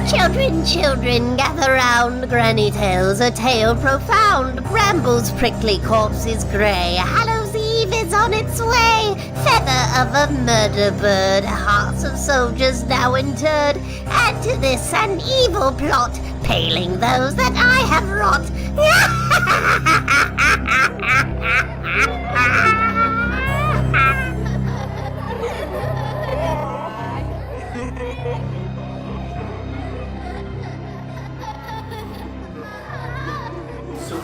Children, children, gather round. Granny tells a tale profound. Brambles prickly, corpses grey. Hallows Eve is on its way. Feather of a murder bird. Hearts of soldiers now interred. Add to this an evil plot, paling those that I have wrought.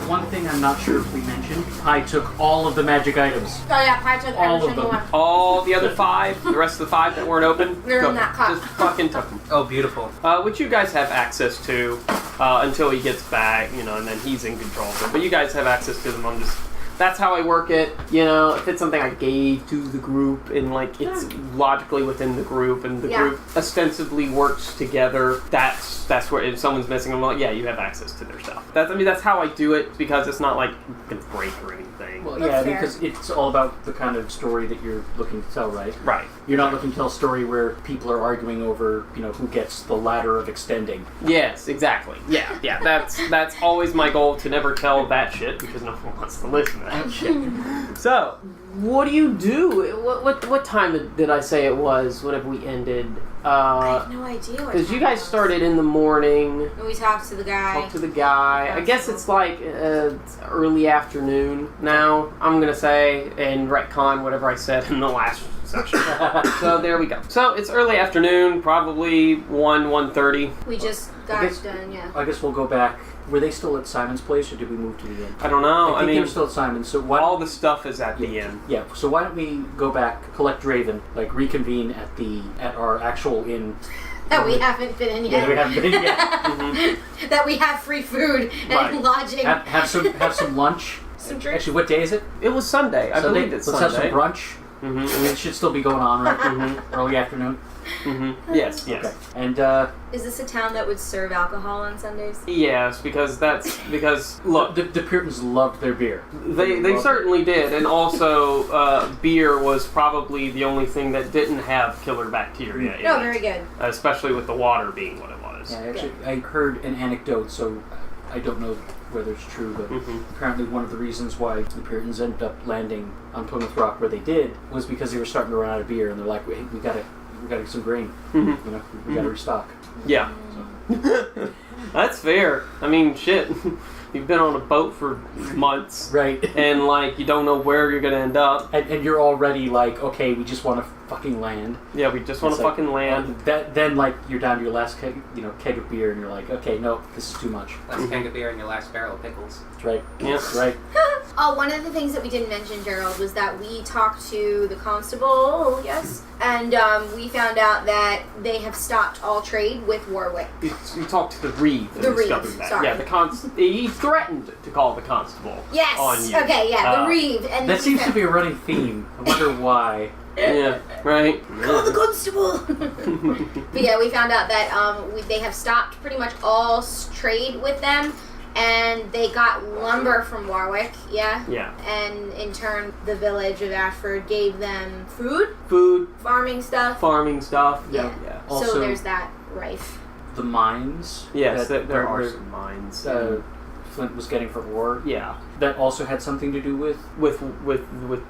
One thing I'm not sure if we mentioned, Pi took all of the magic items. Oh yeah, Pi took All every of single them. one. All the other 5, the rest of the 5 that weren't open, They're in that cup. just fucking took them. Oh, beautiful. Which you guys have access to until he gets back, and then he's in control of it. But you guys have access to them. That's how I work it. If it's something I gave to the group and it's logically within the group and the group ostensibly works together, that's where if someone's missing, I'm like, yeah, you have access to their stuff. That's how I do it because it's not like you can break or anything. Well, That's yeah, fair. because it's all about the kind of story that you're looking to tell, right? Right. You're not looking to tell a story where people are arguing over, who gets the ladder of extending. Yes, exactly. Yeah. That's always my goal, to never tell that shit because no one wants to listen to that shit. So, what do you do? What time did I say it was whenever we ended? I have no idea. Because you guys started in the morning. And we talked to the guy. I guess it's like it's early afternoon now, I'm going to say, and retcon whatever I said in the last section. So there we go. So it's early afternoon, probably 1:30. We just got done, yeah. I guess we'll go back. Were they still at Simon's place, or did we move to the inn? I don't know. I think they were still at Simon's. So all the stuff is at the inn. Yeah. So why don't we go back, collect Draven, reconvene at our actual inn. That we haven't been in yet. Yeah, we haven't been in yet. That we have free food and lodging. Have some lunch. Some drinks. Actually, what day is it? It was Sunday. I believe it's Let's Sunday. have some brunch. I mean, it should still be going on, right? Early afternoon. Yes. Okay. And is this a town that would serve alcohol on Sundays? Yes, because look, the Puritans loved their beer. They certainly did, and also beer was probably the only thing that didn't have killer bacteria in it. No, very good. Especially with the water being what it was. Yeah, actually, I heard an anecdote, so I don't know whether it's true, but apparently one of the reasons why the Puritans ended up landing on Plymouth Rock where they did was because they were starting to run out of beer, and they're like, "Hey, we gotta get some grain. We gotta restock." Yeah. So. That's fair. I mean, shit. You've been on a boat for months. Right. And, you don't know where you're going to end up. And you're already okay, we just want to fucking land. Yeah, we just want to fucking land. Then, you're down to your last keg of beer, and you're like, okay, no, this is too much. Last keg of beer and your last barrel of pickles. That's right. Yeah. That's right. Oh, one of the things that we didn't mention, Gerald, was that we talked to the constable, yes, and we found out that they have stopped all trade with Warwick. You talked to the Reeve and The Reeve, discovered that. sorry. Yeah, he threatened to call the constable Yes. on you. Okay. Yeah. The Reeve. And That seems to be a running theme. I wonder why. Yeah. Right. Call the constable. But yeah, we found out that they have stopped pretty much all trade with them, and they got lumber from Warwick. Yeah. Yeah. And in turn, the village of Ashford gave them food, farming stuff. Yeah. Also, So there's that rife. The mines. Yes, that there are some mines. Flint was getting for ore. Yeah. That also had something to do with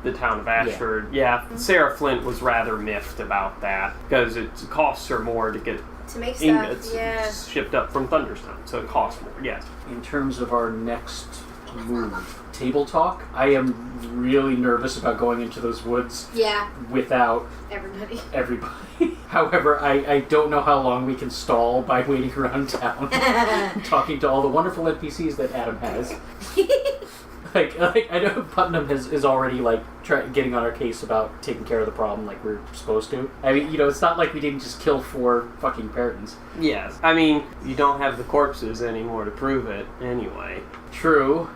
the town of Ashford. Yeah. Sarah Flint was rather miffed about that because it costs her more to get To make ingots stuff. Yeah. shipped up from Thunderstone, so it costs more. Yes. In terms of our next move, table talk. I am really nervous about going into those woods. Yeah. Without everybody. However, I don't know how long we can stall by waiting around town, talking to all the wonderful NPCs that Adam has. I know Putnam is already getting on our case about taking care of the problem like we're supposed to. I mean, it's not like we didn't just kill 4 fucking Peritons. Yes. I mean, you don't have the corpses anymore to prove it anyway. True,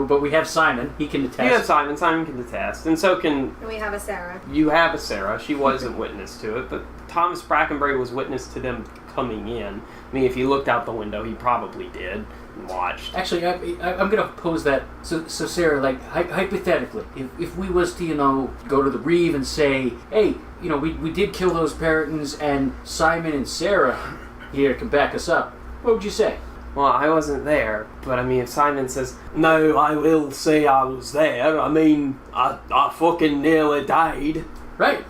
but we have Simon. He can attest. You have Simon. Simon can attest. And so can... And we have a Sarah. You have a Sarah. She wasn't witness to it, but Thomas Brackenbury was witness to them coming in. I mean, if he looked out the window, he probably did. watched. Actually, I'm going to pose that. So Sarah, like, hypothetically, if we was to, go to the Reeve and say, hey, we did kill those Peritons, and Simon and Sarah here can back us up, what would you say? Well, I wasn't there, but I mean, if Simon says, no, I will say I was there, I mean, I fucking nearly died. Right.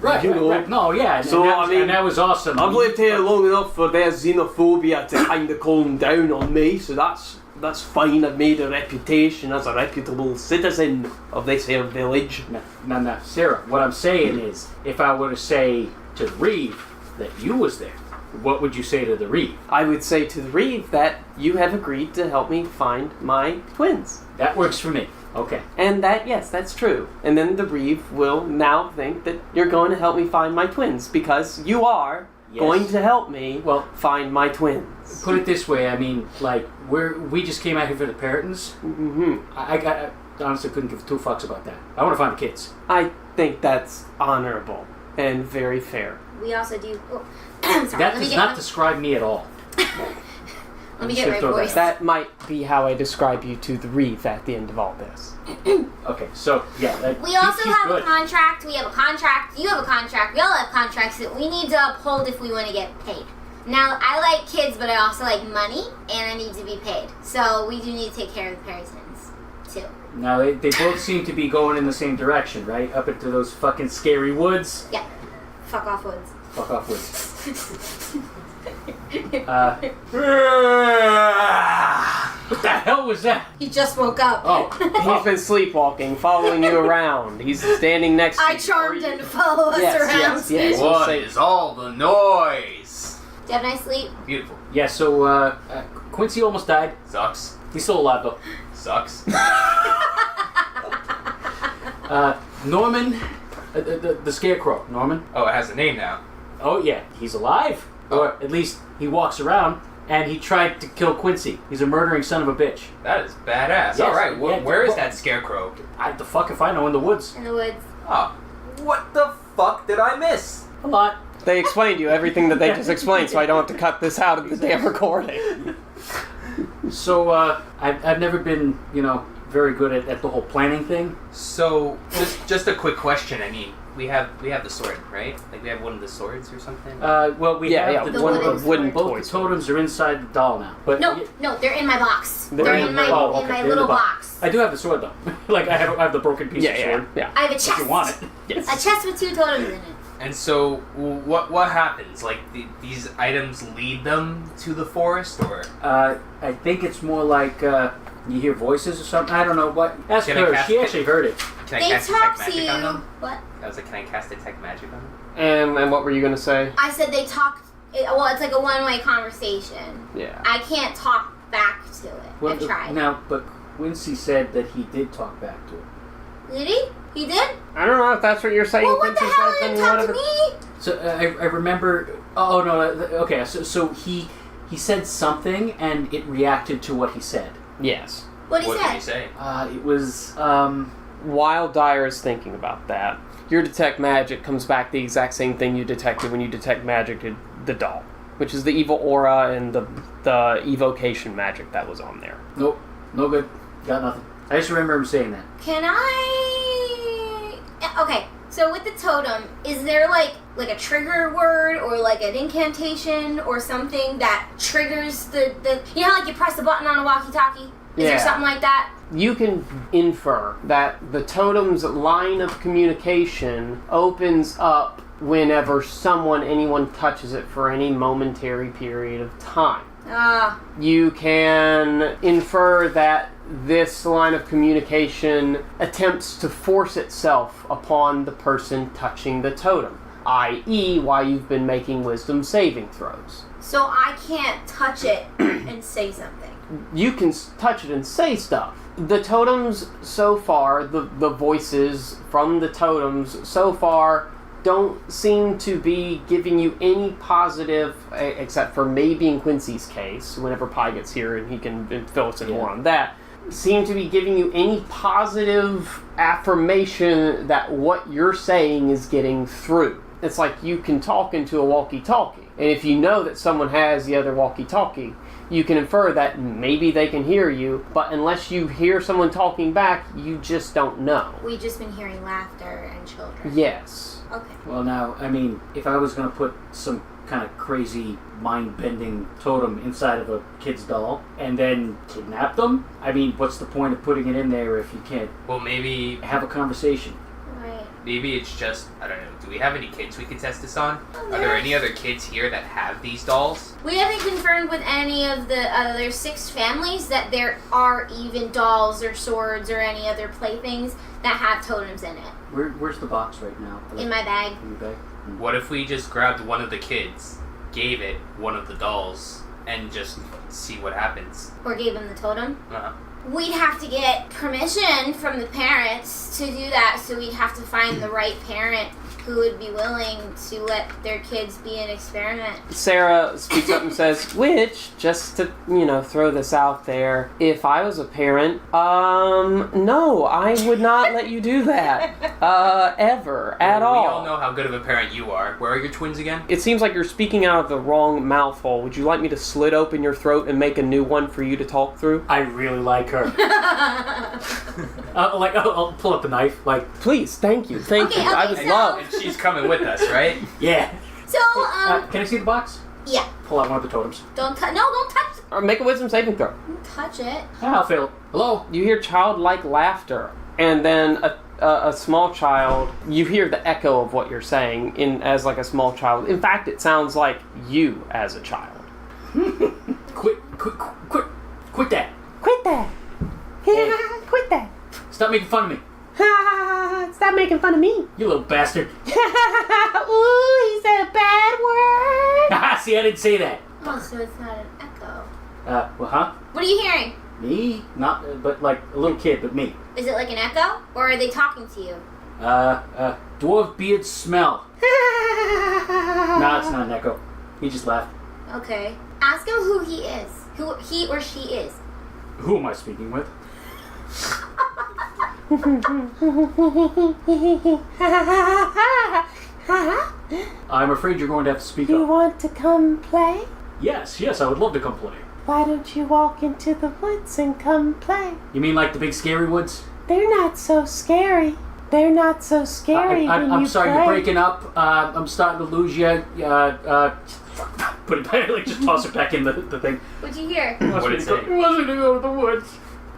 No, yeah. So, and that was awesome. I've lived here long enough for their xenophobia to kind of calm down on me, so that's fine. I've made a reputation as a reputable citizen of this here village. No, Sarah, what I'm saying is, if I were to say to the Reeve that you was there, what would you say to the Reeve? I would say to the Reeve that you have agreed to help me find my twins. That works for me. Okay. And that, yes, that's true. And then the Reeve will now think that you're going to help me find my twins, because you are going to help me find my twins. Put it this way, I mean, like, we just came out here for the Peritons. Mm-hmm. I honestly couldn't give two fucks about that. I want to find the kids. I think that's honorable and very fair. We also do... Oh, sorry, that does not describe me at all. Let me get my voice. That might be how I describe you to the Reeve at the end of all this. Okay, so, yeah. We also have a contract. We have a contract. You have a contract. We all have contracts that we need to uphold if we want to get paid. Now, I like kids, but I also like money, and I need to be paid. So we do need to take care of the Peritons, too. Now, they both seem to be going in the same direction, right? Up into those fucking scary woods. Yeah. Fuck off woods. Fuck off woods. What the hell was that? He just woke up. Oh. He's been sleepwalking, following you around. He's standing next to you. I charmed him to follow us around. Yes. What is all the noise? Did you have a nice sleep? Beautiful. Yeah, so, Quincy almost died. Sucks. He's still alive, though. Sucks. Norman, the Scarecrow. Norman? Oh, it has a name now. Oh, yeah, he's alive. Or at least he walks around, and he tried to kill Quincy. He's a murdering son of a bitch. That is badass. Yes, Alright, where is well, that scarecrow? The fuck if I know, in the woods. In the woods. Oh. What the fuck did I miss? A lot. They explained to you everything that they just explained, so I don't have to cut this out of the damn recording. So, I've never been, very good at the whole planning thing. So, just a quick question. I mean, we have the sword, right? Like, we have one of the swords or something? We have the wooden both toys. the totems are inside the doll now. But No, they're in my box. They're in my they're in little the box. I do have the sword, though. Like, I have the broken piece of sword. Yeah. I have a chest. If you want it. Yes. A chest with 2 totems in it. And so, what happens? Like, these items lead them to the forest, or? I think it's more like, you hear voices or something. I don't know what. Ask Can I her. cast She it? actually heard it. Can I They cast talk detect to magic on you. them? What? I was like, can I cast detect magic on them? And what were you going to say? I said they talk. Well, it's like a one-way conversation. Yeah. I can't talk back to it. Well, I've tried. Now, but Quincy said that he did talk back to it. Did he? He did? I don't know if that's what you're saying. Well, what the Quincy hell? said, He then didn't talk whatever. to me? So I remember. Oh no. Okay. So he said something and it reacted to what he said. Yes. What he What said? did he say? It was While Dyer is thinking about that, your detect magic comes back the exact same thing you detected when you detect magic to the doll, which is the evil aura and the evocation magic that was on there. nope, no good, got nothing. I just remember him saying that. Can I? Okay. So with the totem, is there like a trigger word or like an incantation or something that triggers the you know how like you press a button on a walkie-talkie? Is there something like that? You can infer that the totem's line of communication opens up whenever anyone touches it for any momentary period of time. You can infer that this line of communication attempts to force itself upon the person touching the totem, i.e. why you've been making wisdom saving throws. So I can't touch it and say something. You can touch it and say stuff. The totems so far, the voices from the totems so far don't seem to be giving you any positive, except for maybe in Quincy's case, whenever Pi gets here and he can fill us in more on that, seem to be giving you any positive affirmation that what you're saying is getting through. It's like you can talk into a walkie-talkie, and if you know that someone has the other walkie-talkie, you can infer that maybe they can hear you, but unless you hear someone talking back, you just don't know. We've just been hearing laughter and children. Yes. Okay. Well, now, I mean, if I was going to put some kind of crazy, mind-bending totem inside of a kid's doll and then kidnap them, I mean, what's the point of putting it in there if you can't Well, maybe have a conversation? Right. it's just, I don't know, do we have any kids we could test this on? Are there any other kids here that have these dolls? We haven't confirmed with any of the other 6 families that there are even dolls or swords or any other playthings that have totems in it. Where's the box right now? In my bag. In your bag? What if we just grabbed one of the kids, gave it one of the dolls, and just see what happens? Or gave them the totem. Uh-huh. We'd have to get permission from the parents to do that, so we'd have to find the right parent who would be willing to let their kids be an experiment. Sarah speaks up and says, which, just to, throw this out there, if I was a parent, no, I would not let you do that. Ever. At all. We all know how good of a parent you are. Where are your twins again? It seems like you're speaking out of the wrong mouthhole. Would you like me to slit open your throat and make a new one for you to talk through? I really like her. I'll pull up the knife, Please, thank you. Thank you. Okay, I would so- love. And she's coming with us, right? yeah. So, Can I see the box? yeah. Pull out one of the totems. Don't touch it. Or make a wisdom saving throw. Don't touch it. I'll fail it. Hello? You hear childlike laughter, and then a small child. You hear the echo of what you're saying as like a small child. In fact, it sounds like you as a child. Quit that. Quit that! Quit that! Stop making fun of me. Stop making fun of me! You little bastard. Ooh, he said a bad word! See, I didn't say that. Oh, so it's not an echo. Well, huh? What are you hearing? Me? Not, but like a little kid, but me. Is it like an echo? Or are they talking to you? Dwarf beard smell. No, it's not an echo. He just laughed. Okay. Ask him who he is. Who he or she is. Who am I speaking with? I'm afraid you're going to have to speak You up. want to come play? Yes, I would love to come play. Why don't you walk into the woods and come play? You mean like the big scary woods? They're not so scary. They're not so scary when I'm you sorry, play. you're breaking up. I'm starting to lose you. Put it back, like just toss it back in the thing. What'd you hear? What did it say? He wants me to go to the woods.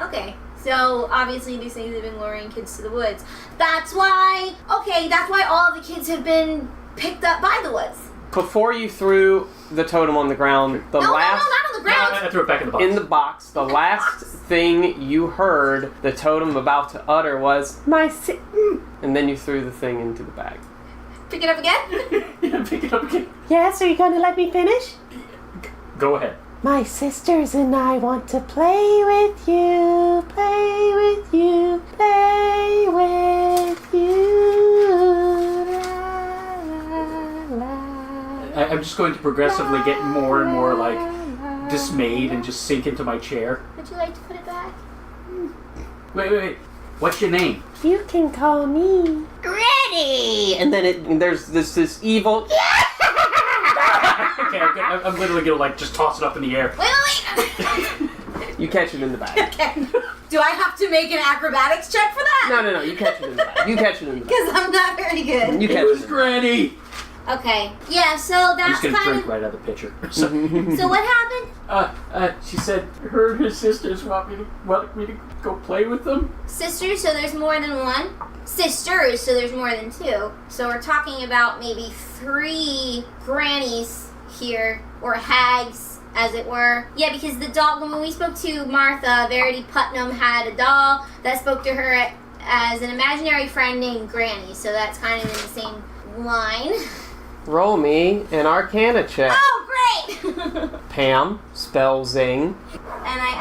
Okay. So, obviously these things have been luring kids to the woods. That's why all of the kids have been picked up by the woods. Before you threw the totem on the ground, No, not on the ground. I threw it back in the box. in the box, the last thing you heard the totem about to utter was, and then you threw the thing into the bag. Pick it up again? Yeah, pick it up again. Yes, are you going to let me finish? Go ahead. My sisters and I want to play with you, play with you, play with you. La, la, la. I'm just going to progressively get more and more dismayed and just sink into my chair. Would you like to put it back? Wait. What's your name? You can call me. Granny! And then there's this evil. Okay, I'm literally gonna just toss it up in the air. Wait. You catch it in the bag. Okay. Do I have to make an acrobatics check for that? No, you catch it in the bag. You catch it in the bag. Because I'm not very good. You catch It was it. Granny. Okay. Yeah, so I'm that's just gonna kind drink of... right out of the pitcher. So, So what happened? she said her and her sisters want me to go play with them. Sisters, so there's more than one. Sisters, so there's more than 2. So we're talking about maybe 3 grannies here, or hags, as it were. Yeah, because the doll, when we spoke to Martha, Verity Putnam had a doll that spoke to her as an imaginary friend named Granny, so that's kind of in the same line. Roll me an Arcana check. Oh, great! Pam Spellzing. And I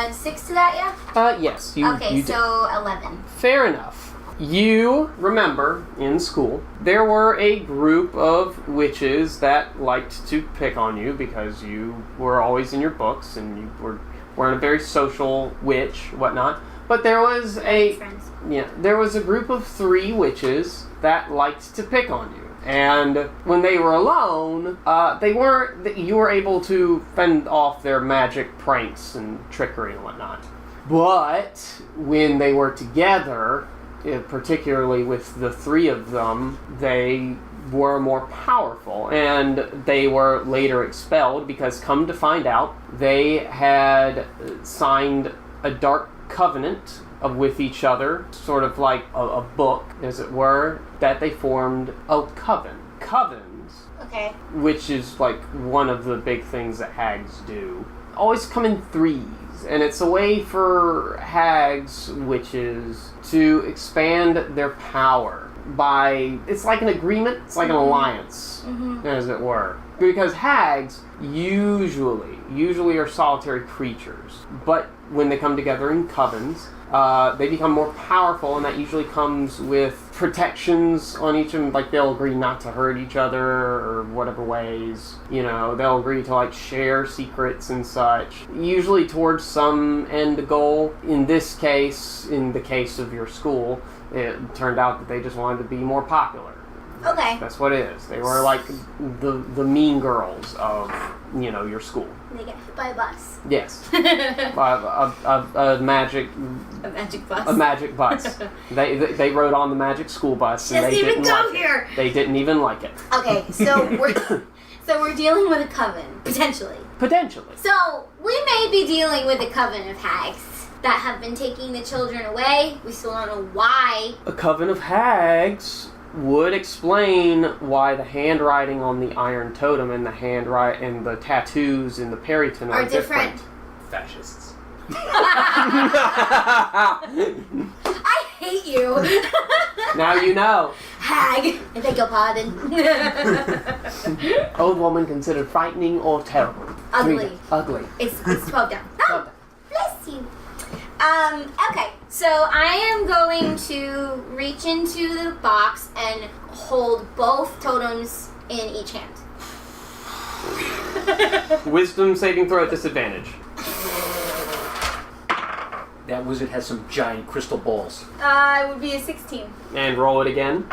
add 6 to that, yeah? Yes, you Okay, you so 11. Fair enough. You remember in school there were a group of witches that liked to pick on you because you were always in your books and you weren't a very social witch, whatnot. But there was Friends. there was a group of 3 witches that liked to pick on you. And when they were alone, you were able to fend off their magic pranks and trickery and whatnot. But when they were together, particularly with the three of them, they were more powerful, and they were later expelled because, come to find out, they had signed a dark covenant with each other, sort of like a book, as it were, that they formed a coven. Covens, Okay. which is like one of the big things that hags do, always come in threes. And it's a way for hags, witches, to expand their power by, it's like an agreement, it's like an alliance, as it were. Because hags usually are solitary creatures, but when they come together in covens, they become more powerful, and that usually comes with protections on each of them. Like, they'll agree not to hurt each other or whatever ways. You know, they'll agree to, like, share secrets and such. Usually towards some end goal. In this case, in the case of your school, it turned out that they just wanted to be more popular. Okay. That's what it is. They were like the mean girls of, your school. They get hit by a bus. Yes. a magic A magic bus. A magic bus. They rode on the magic school bus, and Doesn't they even didn't go like here. it. They didn't even like it. Okay, so we're dealing with a coven, potentially. Potentially. So we may be dealing with a coven of hags that have been taking the children away. We still don't know why. A coven of hags would explain why the handwriting on the iron totem and the tattoos in the periton are different. Fascists. I hate you. Now you know. Hag. I beg your pardon. Old woman considered frightening or terrible. Ugly. Ugly. It's 12 down. Oh, 12 down. bless you. Okay, so I am going to reach into the box and hold both totems in each hand. Wisdom saving throw at disadvantage. That wizard has some giant crystal balls. It would be a 16. And roll it again.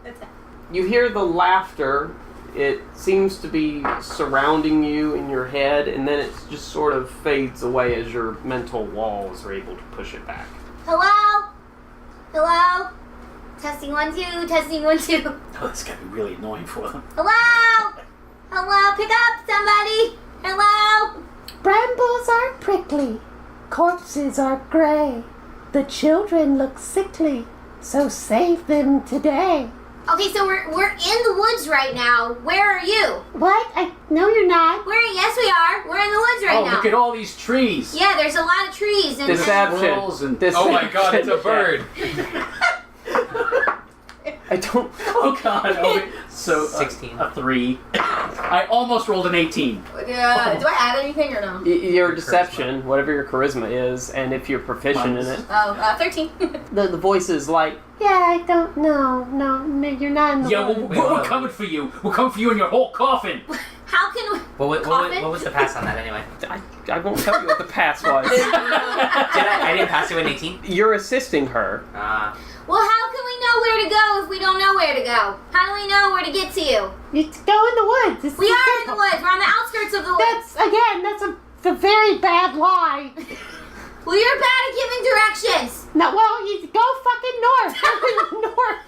That's it. You hear the laughter. It seems to be surrounding you in your head, and then it just sort of fades away as your mental walls are able to push it back. Hello? Hello? Testing 1, 2, testing 1, 2. Oh, this gotta be really annoying for them. Hello? Hello? Pick up somebody. Hello? Brambles are prickly, corpses are gray. The children look sickly, so save them today. Okay, so we're in the woods right now. Where are you? What? No, you're not. Yes, we are. We're in the woods right Oh, now. look at all these trees. Yeah, there's a lot of trees. And Squirrels Deception. and Oh my god, it's a bird. I don't... Oh god. Okay. So 16. A 3. I almost rolled an 18. do I add anything or no? Your deception, whatever your charisma is, and if you're proficient in it, Oh, 13. the voice is like, Yeah, I don't know. No, you're not in the Yeah, woods. we're coming for you. We're coming for you in your whole coffin. How can we... What was the pass on that anyway? I won't tell you what the pass was. I didn't pass you an 18? You're assisting her. Well, how can we know where to go if we don't know where to go? How do we know where to get to you? You go in the woods. It's We are in simple. the woods. We're on the outskirts of the woods. That's a very bad lie. Well, you're bad at giving directions. No, well, you go fucking north. North.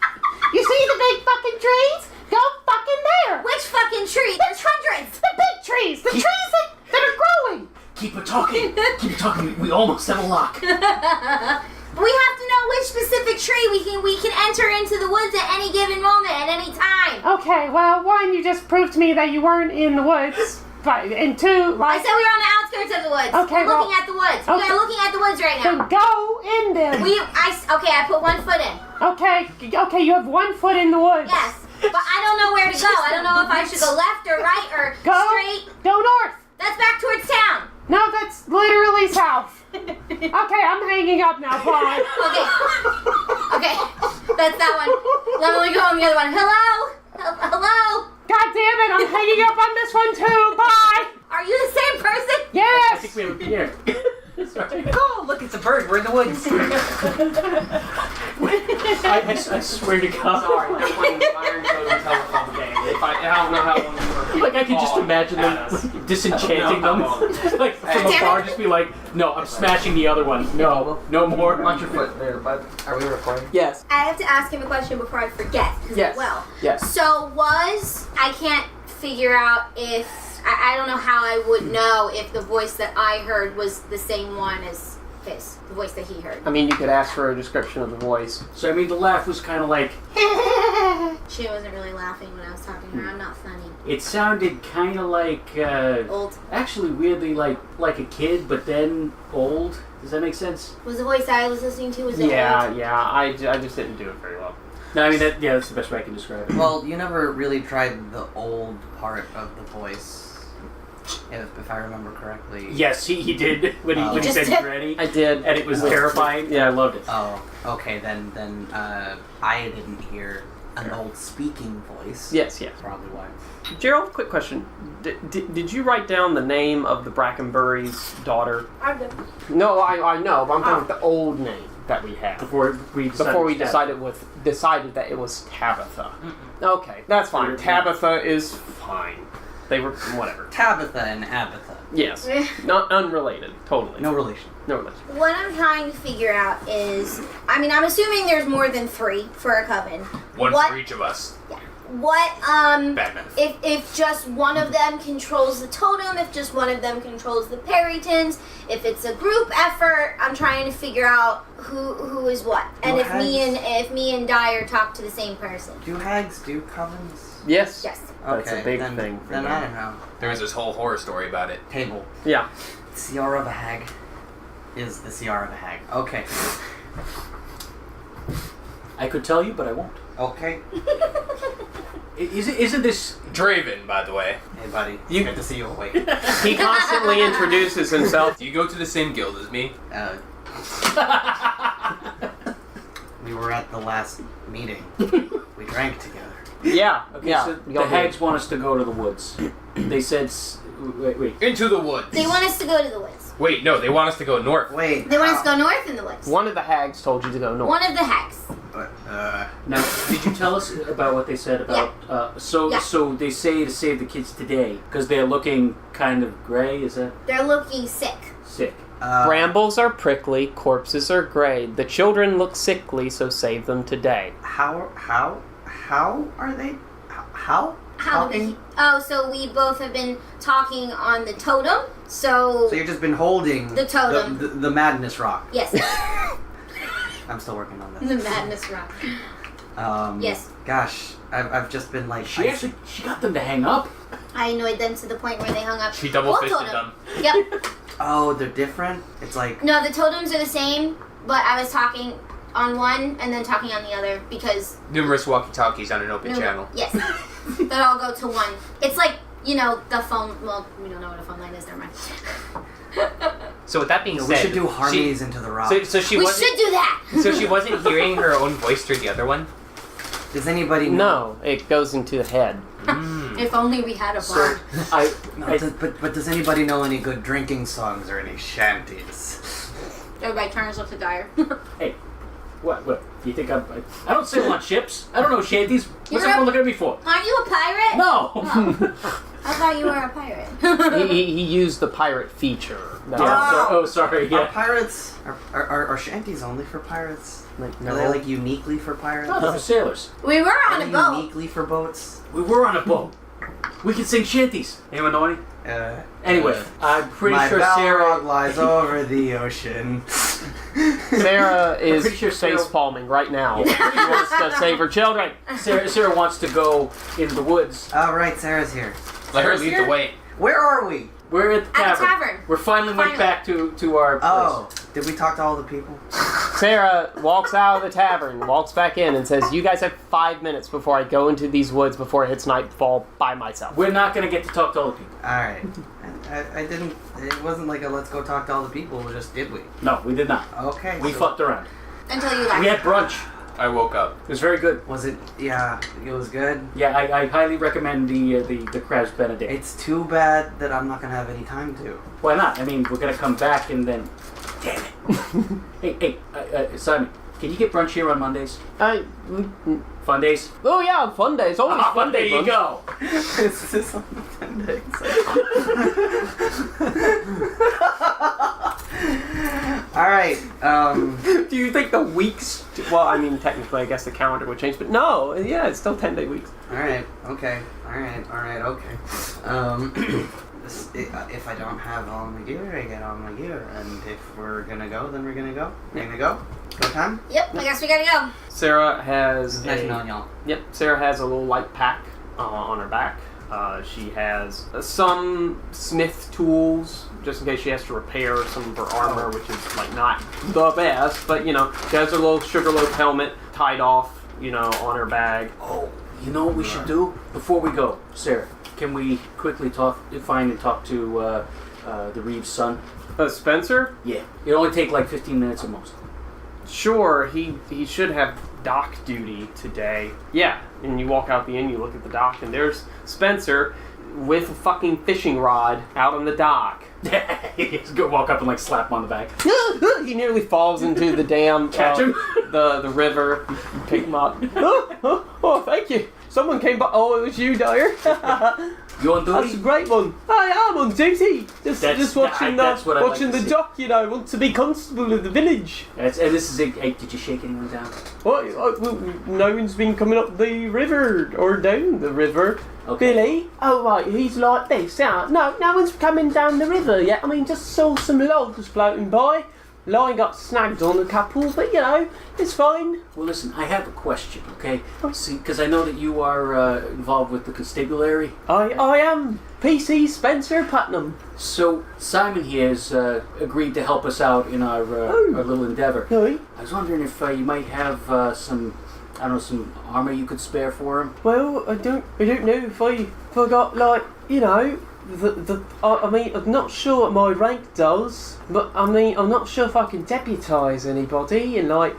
You see the big fucking trees? Go fucking there. Which fucking tree? There's hundreds. The big trees. The trees that are growing. Keep it talking. Keep it talking. We almost have a lock. We have to know which specific tree we can enter into the woods at any given moment, at any time. Okay, well, one, you just proved to me that you weren't in the woods. But, and two, I like, said we were on the outskirts of the woods. Okay, we're looking at the woods. We okay. are looking at the woods right so now. go in them. I put 1 foot in. Okay, you have 1 foot in the woods. Yes, but I don't know where to go. I don't know if I should go left or right or straight. Go north. That's back towards town. No, that's literally south. Okay, I'm hanging up now. Bye. Okay, that's that one. Let me go on the other one. Hello? Hello? God damn it, I'm hanging up on this one too. Bye. Are you the same person? I Yes. think we have a Pierre. Sorry. Oh, look, it's a bird. We're in the woods. I swear to God. Sorry, I'm playing Iron Totem telephone game. I don't know how long you were. Like I could just imagine them like, disenchanting them, like from afar, just be like, "No, I'm smashing the other one. No, no more." Watch your foot there, bud. Are we recording? Yes. I have to ask him a question before I forget. 'Cause Yes. Well. Yes. So I can't figure out if I don't know how I would know if the voice that I heard was the same one as the voice that he heard. I mean, you could ask for a description of the voice. So I mean, the laugh was kind of like. She wasn't really laughing when I was talking to her. I'm not funny. It sounded kind of like. Old. Actually, weirdly like a kid, but then old. Does that make sense? Was the voice I was listening to was it Yeah, old? yeah. I just didn't do it very well. No, I mean that's the best way I can describe it. Well, you never really tried the old part of the voice, if I remember correctly. Yes, he did when he just said did. granny, I did. and it was terrifying. Yeah, I loved it. Oh, okay. Then I didn't hear an old speaking voice. Yes, yes. Probably why. Gerald, quick question. Did you write down the name of the Brackenbury's daughter? I did. No, I know, but I'm talking about the old name that we had. Before we decided that it was Tabitha. Okay, that's fine. Tabitha is fine. They were whatever. Tabitha and Abatha. Yes, not unrelated. Totally. No relation. No relation. What I'm trying to figure out is, I mean, I'm assuming there's more than 3 for a coven. One What- for each of us. What, Batman. if just one of them controls the totem, if just one of them controls the Perrytons, if it's a group effort, I'm trying to figure out who is what. And if me and Dyer talk to the same person. Do hags do covens? Yes. Yes. That's Okay, a big then, thing for Then them. I don't know. There was this whole horror story about it. Table. Yeah. CR of a hag is the CR of a hag. Okay. I could tell you, but I won't. Okay. Isn't this? Draven, by the way. Hey, buddy. You- Good to see you awake. He constantly introduces himself. Do you go to the same guild as me? We were at the last meeting. We drank together. Yeah. Okay, yeah. so y'all the did. hags want us to go to the woods. They said, wait. Into the woods. They want us to go to the woods. Wait, no, they want us to go north. Wait. They want us to go north in the woods. One of the hags told you to go north. One of the hacks. Now, did you tell us about what they said about? Yeah. So they say to save the kids today because they're looking kind of gray. Is that They're looking sick. sick? Brambles are prickly, corpses are gray. The children look sickly, so save them today. How are they? How? So we both have been talking on the totem. So So you've just been holding The totem. the madness rock. yes, I'm still working on the this. madness rock. Yes. Gosh, I've just been like. She got them to hang up. I annoyed them to the point where they hung up. She double Both fisted totem. them. Yep. Oh, they're different. It's like. No, the totems are the same, but I was talking on one and then talking on the other because Numerous walkie-talkies on an open channel. Yes, that all go to one. It's like the phone. Well, we don't know what a phone line is. Never mind. So with that being We should do harmonies into the rock. So she We wasn't. should do that. So she wasn't hearing her own voice through the other one. Does anybody know? No, it goes into the head. If only we had a So bar. But does anybody know any good drinking songs or any shanties? Everybody turns up to Dyer. Hey, what? Do you think I don't sail on ships. I don't know shanties. What's You're everyone a- looking at me for? Aren't you a pirate? No. Oh. I thought you were a pirate. he used the pirate feature. That's Yeah. Sorry. Are Yeah. pirates are shanties only for pirates? like, Are they like uniquely for pirates? No, they're for sailors. We were Are on a they boat. uniquely for boats? We were on a boat. We can sing shanties. Anyone know any? Anyway, I'm pretty my sure Balrog Sarah. lies over the ocean. Sarah is pretty sure Sarah- face palming right now. She wants to save her children. Sarah wants to go into the woods. Oh, right, Sarah's here. Let her Sarah's lead here? the way. Where are we? We're at the At tavern. the tavern. We're finally went Finally. back to our place. Oh, did we talk to all the people? Sarah walks out of the tavern, walks back in, and says, "You guys have 5 minutes before I go into these woods before it hits nightfall by myself." We're not going to get to talk to all the people. All right. I didn't. It wasn't like a let's go talk to all the people. Just did we? No, we did not. Okay. We so fucked around. Until you left. We had brunch. I woke up. It was very good. Was it? Yeah, it was good. Yeah, I highly recommend the crabs benedict. It's too bad that I'm not gonna have any time to. Why not? I mean, we're gonna come back and then Damn it. Hey, Simon, can you get brunch here on Mondays? Fun days? Oh yeah, fun days. Always fun there day. you go. Is this on the appendix? Alright, Do you think the weeks... Well, I mean, technically, I guess the calendar would change, but no. Yeah, it's still 10-day weeks. alright, okay. If I don't have all my gear, I get all my gear. And if we're gonna go, then we're gonna go. We're gonna go? Go time? Yep, I guess we gotta go. Sarah has Nice knowing y'all. Yep, Sarah has a little light pack on her back. She has some smith tools, just in case she has to repair some of her armor, which is like not the best, but she has her little Sugarloaf helmet tied off, on her bag. Oh, you know what we should do? Before we go, Sarah, can we quickly find and talk to the Reeves' son? Spencer? Yeah. It'll only take like 15 minutes at most. Sure, he should have dock duty today. Yeah, and you walk out the inn, you look at the dock, and there's Spencer with a fucking fishing rod out on the dock. Just go walk up and like slap him on the back. He nearly falls into the damn Catch him? the river. You pick him up. Oh, thank you. Someone came by. Oh, it was you, Dyer. You on duty? That's a great one. I am on duty. Just watching the dock. Want to be constable of the village. And this is hey, did you shake anyone down? No one's been coming up the river or down the river. Okay. Billy? Oh, right, he's like this, yeah. No one's coming down the river yet. I mean, just saw some logs floating by. Line got snagged on a couple, but it's fine. Well, listen, I have a question, okay? See, because I know that you are involved with the constabulary. I am PC Spencer Putnam. So Simon here has agreed to help us out in our little endeavor. Aye. I was wondering if you might have some armor you could spare for him. Well, I don't know if I got I'm not sure what my rank does, but I'm not sure if I can deputise anybody and I'm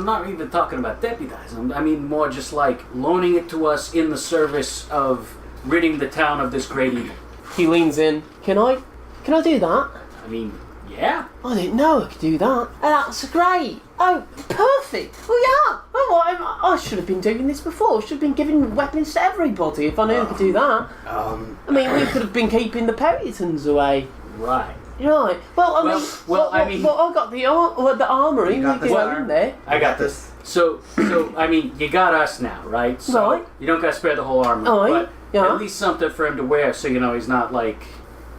not even talking about deputizing. I mean more just like loaning it to us in the service of ridding the town of this great evil. He leans in. Can I do that? I mean, yeah. I didn't know I could do that. That's great. Oh, perfect. Well, yeah. Oh, I should have been doing this before. I should have been giving weapons to everybody if I knew I could do that. I mean, we could have been keeping the Puritans away. Right. Right. Well, I got the armory. You got we this, go in there. I got this. So I mean, you got us now, right? So Right. You don't got to spare the whole armor, Aye. but Yeah. at least something for him to wear, so he's not like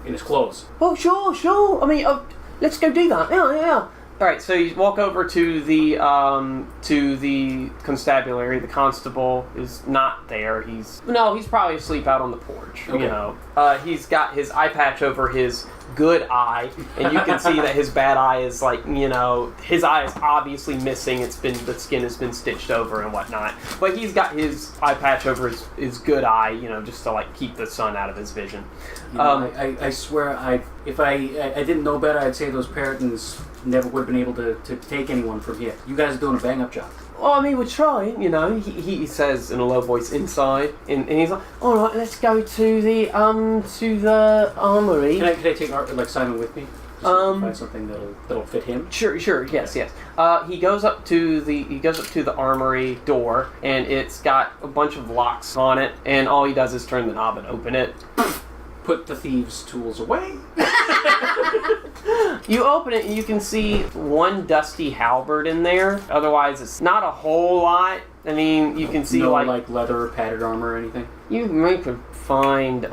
in his clothes. Oh, sure. I mean, let's go do that. Yeah. All right, so you walk over to the constabulary. The constable is not there. He's probably asleep out on the porch. Okay. He's got his eye patch over his good eye, and you can see that his bad eye is his eye is obviously missing. The skin has been stitched over and whatnot. But he's got his eye patch over his good eye, just to keep the sun out of his vision. I swear, if I didn't know better, I'd say those Puritans never would have been able to take anyone from here. You guys are doing a bang-up job. Well, I mean, we're trying, He says in a low voice inside, and he's like, "All right, let's go to the armory." Can I take Simon with me? Just so I can find something that'll fit him. Sure, yes. He goes up to the armory door, and it's got a bunch of locks on it, and all he does is turn the knob and open it. Put the thieves' tools away. You open it and you can see one dusty halberd in there. Otherwise, it's not a whole lot. I mean, you can see no, like leather or padded armor or anything. You may could find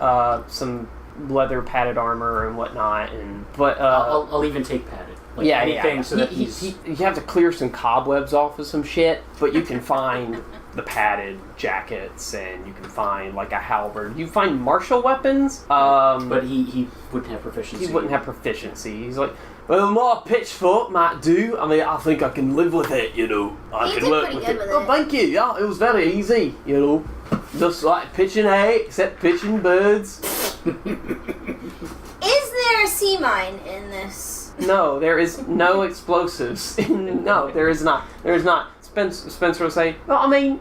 some leather padded armor and whatnot, but I'll even take padded. Anything so that you have to clear some cobwebs off of some shit, but you can find the padded jackets, and you can find a halberd. You find martial weapons, but he wouldn't have proficiency. He wouldn't have proficiency. He's like, well, my pitchfork might do. I mean, I think I can live with it. I can work with it. Oh, thank you. Yeah, it was very easy. Just like pitching hay, except pitching birds. Is there a sea mine in this? No, there is no explosives. No, there is not. There is not. Spencer will say, well, I mean,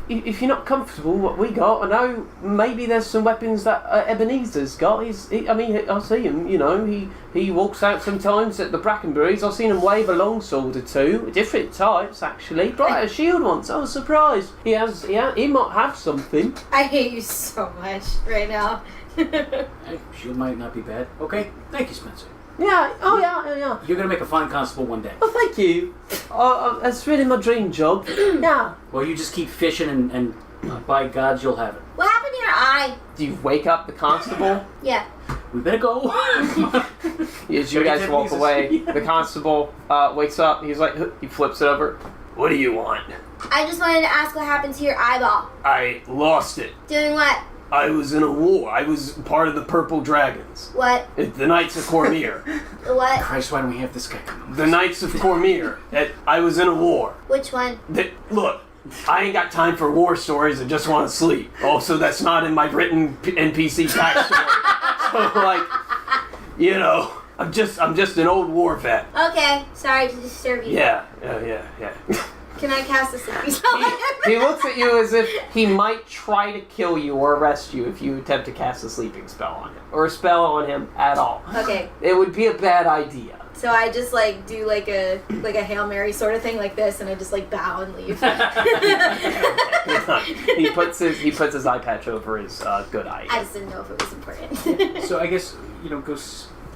if you're not comfortable what we got, I know maybe there's some weapons that Ebenezer's got. I see him, you know, he walks out sometimes at the Brackenbury's. I've seen him wave a longsword or two, different types actually. Brought out a shield once, I was surprised. He might have something. I hate you so much right now. Hey, shield might not be bad. Okay, thank you, Spencer. Yeah, yeah. You're gonna make a fine constable one day. Oh, thank you. That's really my dream job. Yeah. Well, you just keep fishing and by God, you'll have it. What happened to your eye? Do you wake up the constable? Yeah. We better go. As you guys walk away, the constable wakes up. He flips it over. What do you want? I just wanted to ask what happened to your eyeball. I lost it. Doing what? I was in a war. I was part of the Purple Dragons. What? The Knights of Cormier. What? Christ, why don't we have this guy come with The Knights of Cormier. I was in a war. Which one? Look, I ain't got time for war stories. I just want to sleep. Also, that's not in my written NPC backstory. So, you know, I'm just an old war vet. Okay, sorry to disturb you. Yeah. Can I cast a sleeping spell? He looks at you as if he might try to kill you or arrest you if you attempt to cast a sleeping spell on him. Or a spell on him at all. Okay. It would be a bad idea. So I just do like a Hail Mary sort of thing like this, and I just bow and leave. He puts his eye patch over his good eye. I just didn't know if it was important. So I guess, go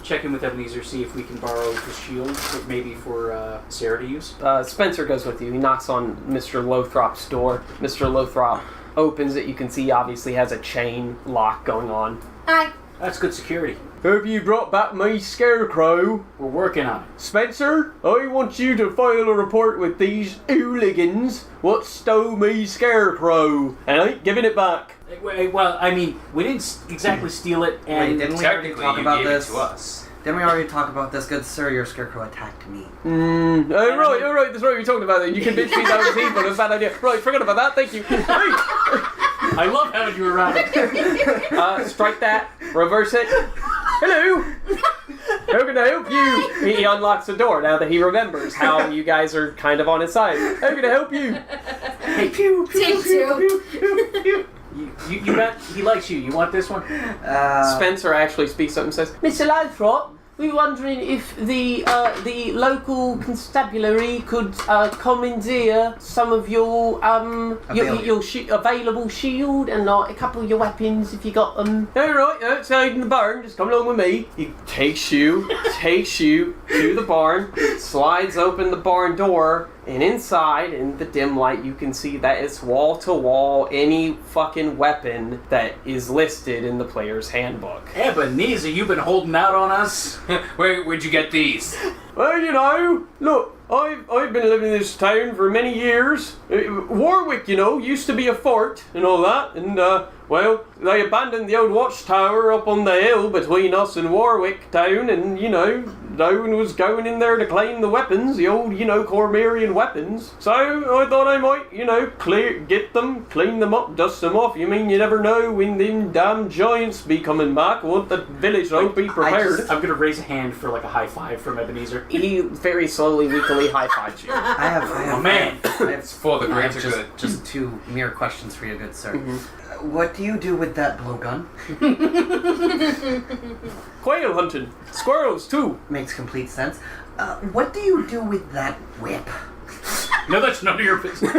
check in with Ebenezer, see if we can borrow the shield, maybe for Sarah to use. Spencer goes with you. He knocks on Mr. Lothrop's door. Mr. Lothrop opens it. You can see obviously has a chain lock going on. Hi. That's good security. Have you brought back my scarecrow? We're working on it. Spencer, I want you to file a report with these hooligans what stole me scarecrow. And I ain't giving it back. Well, I mean, we didn't exactly steal it, and Wait, didn't we already Technically, talk you about gave this? it to us. Didn't we already talk about this? Good sir, your scarecrow attacked me. Right, that's right, we talked about it. You convinced me that was evil, it's a bad idea. Right, forget about that, thank you. I love having you around. Strike that, reverse it. Hello! How can I help you? He unlocks the door now that he remembers how you guys are kind of on his side. How can I help you? Hey, pew, Take two. You got, he likes you. You want this one? Spencer actually speaks up and says, Mr. Lothrop, we were wondering if the local constabulary could commandeer some of your available shield and a couple of your weapons if you got them. All right, outside in the barn. Just come along with me. He takes you to the barn, slides open the barn door, and inside, in the dim light, you can see that it's wall to wall any fucking weapon that is listed in the player's handbook. Ebenezer, you've been holding out on us. Where'd you get these? Well, look, I've been living in this town for many years. Warwick, used to be a fort and all that, and they abandoned the old watchtower up on the hill between us and Warwick town, and no one was going in there to claim the weapons, the old, Cormerian weapons. So I thought I might, get them, clean them up, dust them off. You mean you never know when them damn giants be coming back? Want the village to be prepared. I'm gonna raise a hand for a high five from Ebenezer. He very slowly, weakly high-fives you. I have Oh man! It's for the I have greater good. just two mere questions for you, good sir. What do you do with that blowgun? Quail hunting. Squirrels, too. Makes complete sense. What do you do with that whip? No, that's none of your business.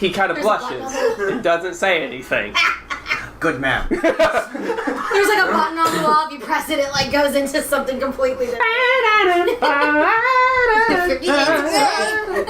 He kind of blushes and doesn't say anything. Good man. There's a button on the wall. If you press it, it goes into something completely different.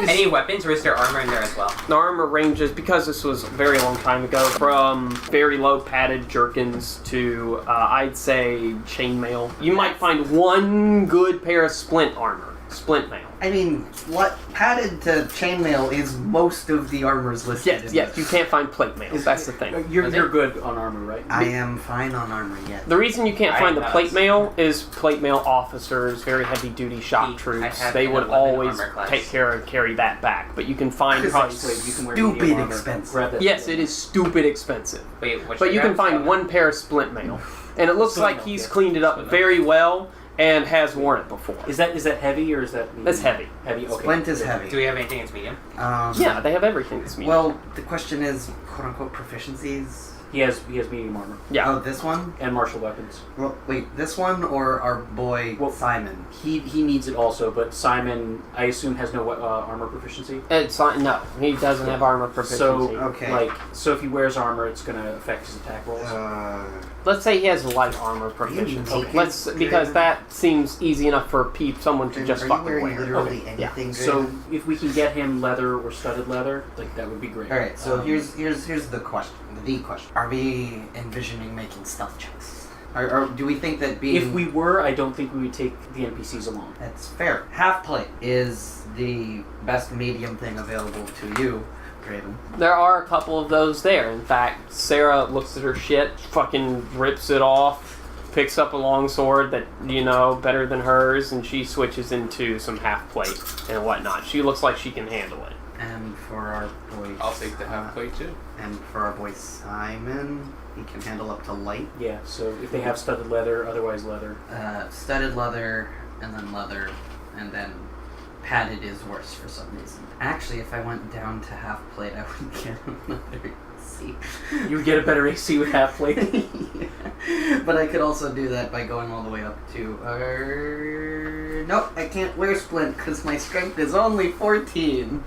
Any weapons, or is there armor in there as well? The armor ranges, because this was a very long time ago, from very low padded jerkins to, I'd say, chainmail. You might find one good pair of splint mail. I mean, what padded to chainmail is most of the armors listed. Yes, you can't find plate mail. That's the thing. You're good on armor, right? I am fine on armor yet. The reason you can't find the plate mail is plate mail officers, very heavy duty shock troops. They would always take care and carry that back. But you can find probably Stupid expensive. Yes, it is stupid expensive. Wait, but you can find one pair of splint mail. And it looks like he's cleaned it up very well. and has worn it before. Is that heavy or is that medium? That's heavy. Heavy. Okay. Splint is heavy. Do we have anything that's medium? Yeah, they have everything that's medium. Well, the question is, quote unquote, proficiencies. He has medium armor yeah. Oh, this one? and martial weapons. Well, wait, this one or our boy Well, Simon? He needs it also, but Simon, I assume, has no armor proficiency. It's no, he doesn't have armor proficiency. So, Okay. so if he wears armor, it's going to affect his attack rolls. Let's say he has light armor proficiency. Okay. Because that seems easy enough for someone to just Are you fucking wearing wear. literally Okay, yeah. anything? So Draven? if we can get him leather or studded leather, like that would be great. All right. So here's the question. The question: are we envisioning making stealth checks? Or do we think that being? If we were, I don't think we would take the NPCs along. That's fair. Half plate is the best medium thing available to you, Draven. There are a couple of those there. In fact, Sarah looks at her shit, fucking rips it off, picks up a long sword that, better than hers, and she switches into some half plate and whatnot. She looks like she can handle it. And for our boy, I'll take the half plate too. And for our boy Simon, he can handle up to light. Yeah, so if they have studded leather, otherwise leather. Studded leather, and then padded is worse for some reason. Actually, if I went down to half plate, I would get another AC. You would get a better AC with half plate. Yeah. But I could also do that by going all the way up to... nope, I can't wear splint because my strength is only 14.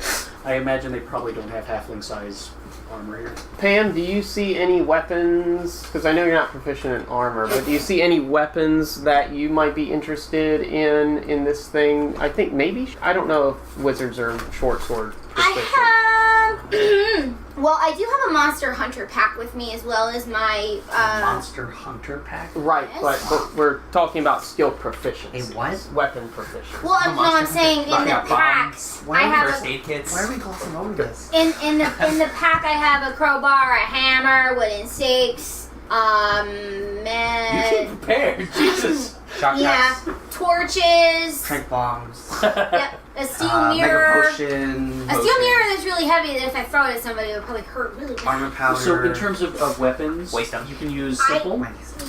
I imagine they probably don't have halfling size armor here. Pam, do you see any weapons? Because I know you're not proficient in armor, but do you see any weapons that you might be interested in this thing? I think maybe, I don't know if wizards are short sword proficient. I have. Well, I do have a Monster Hunter pack with me as well as my. Monster Hunter pack? Right, Yes. but we're talking about skill proficiency. A what? Weapon proficiency. Well, I'm saying in the Knockout packs, Why I have First aid kits. Why are we glossing over this? in the pack I have a crowbar, a hammer, wooden stakes, You came prepared, Jesus. Shock yeah, shots. torches, Trank bombs. yep, a steel Mega mirror. potion. A steel mirror that's really heavy that if I throw it at somebody it would probably hurt really bad. Armor powder. So in terms of weapons, Waste them. you can use I- simple.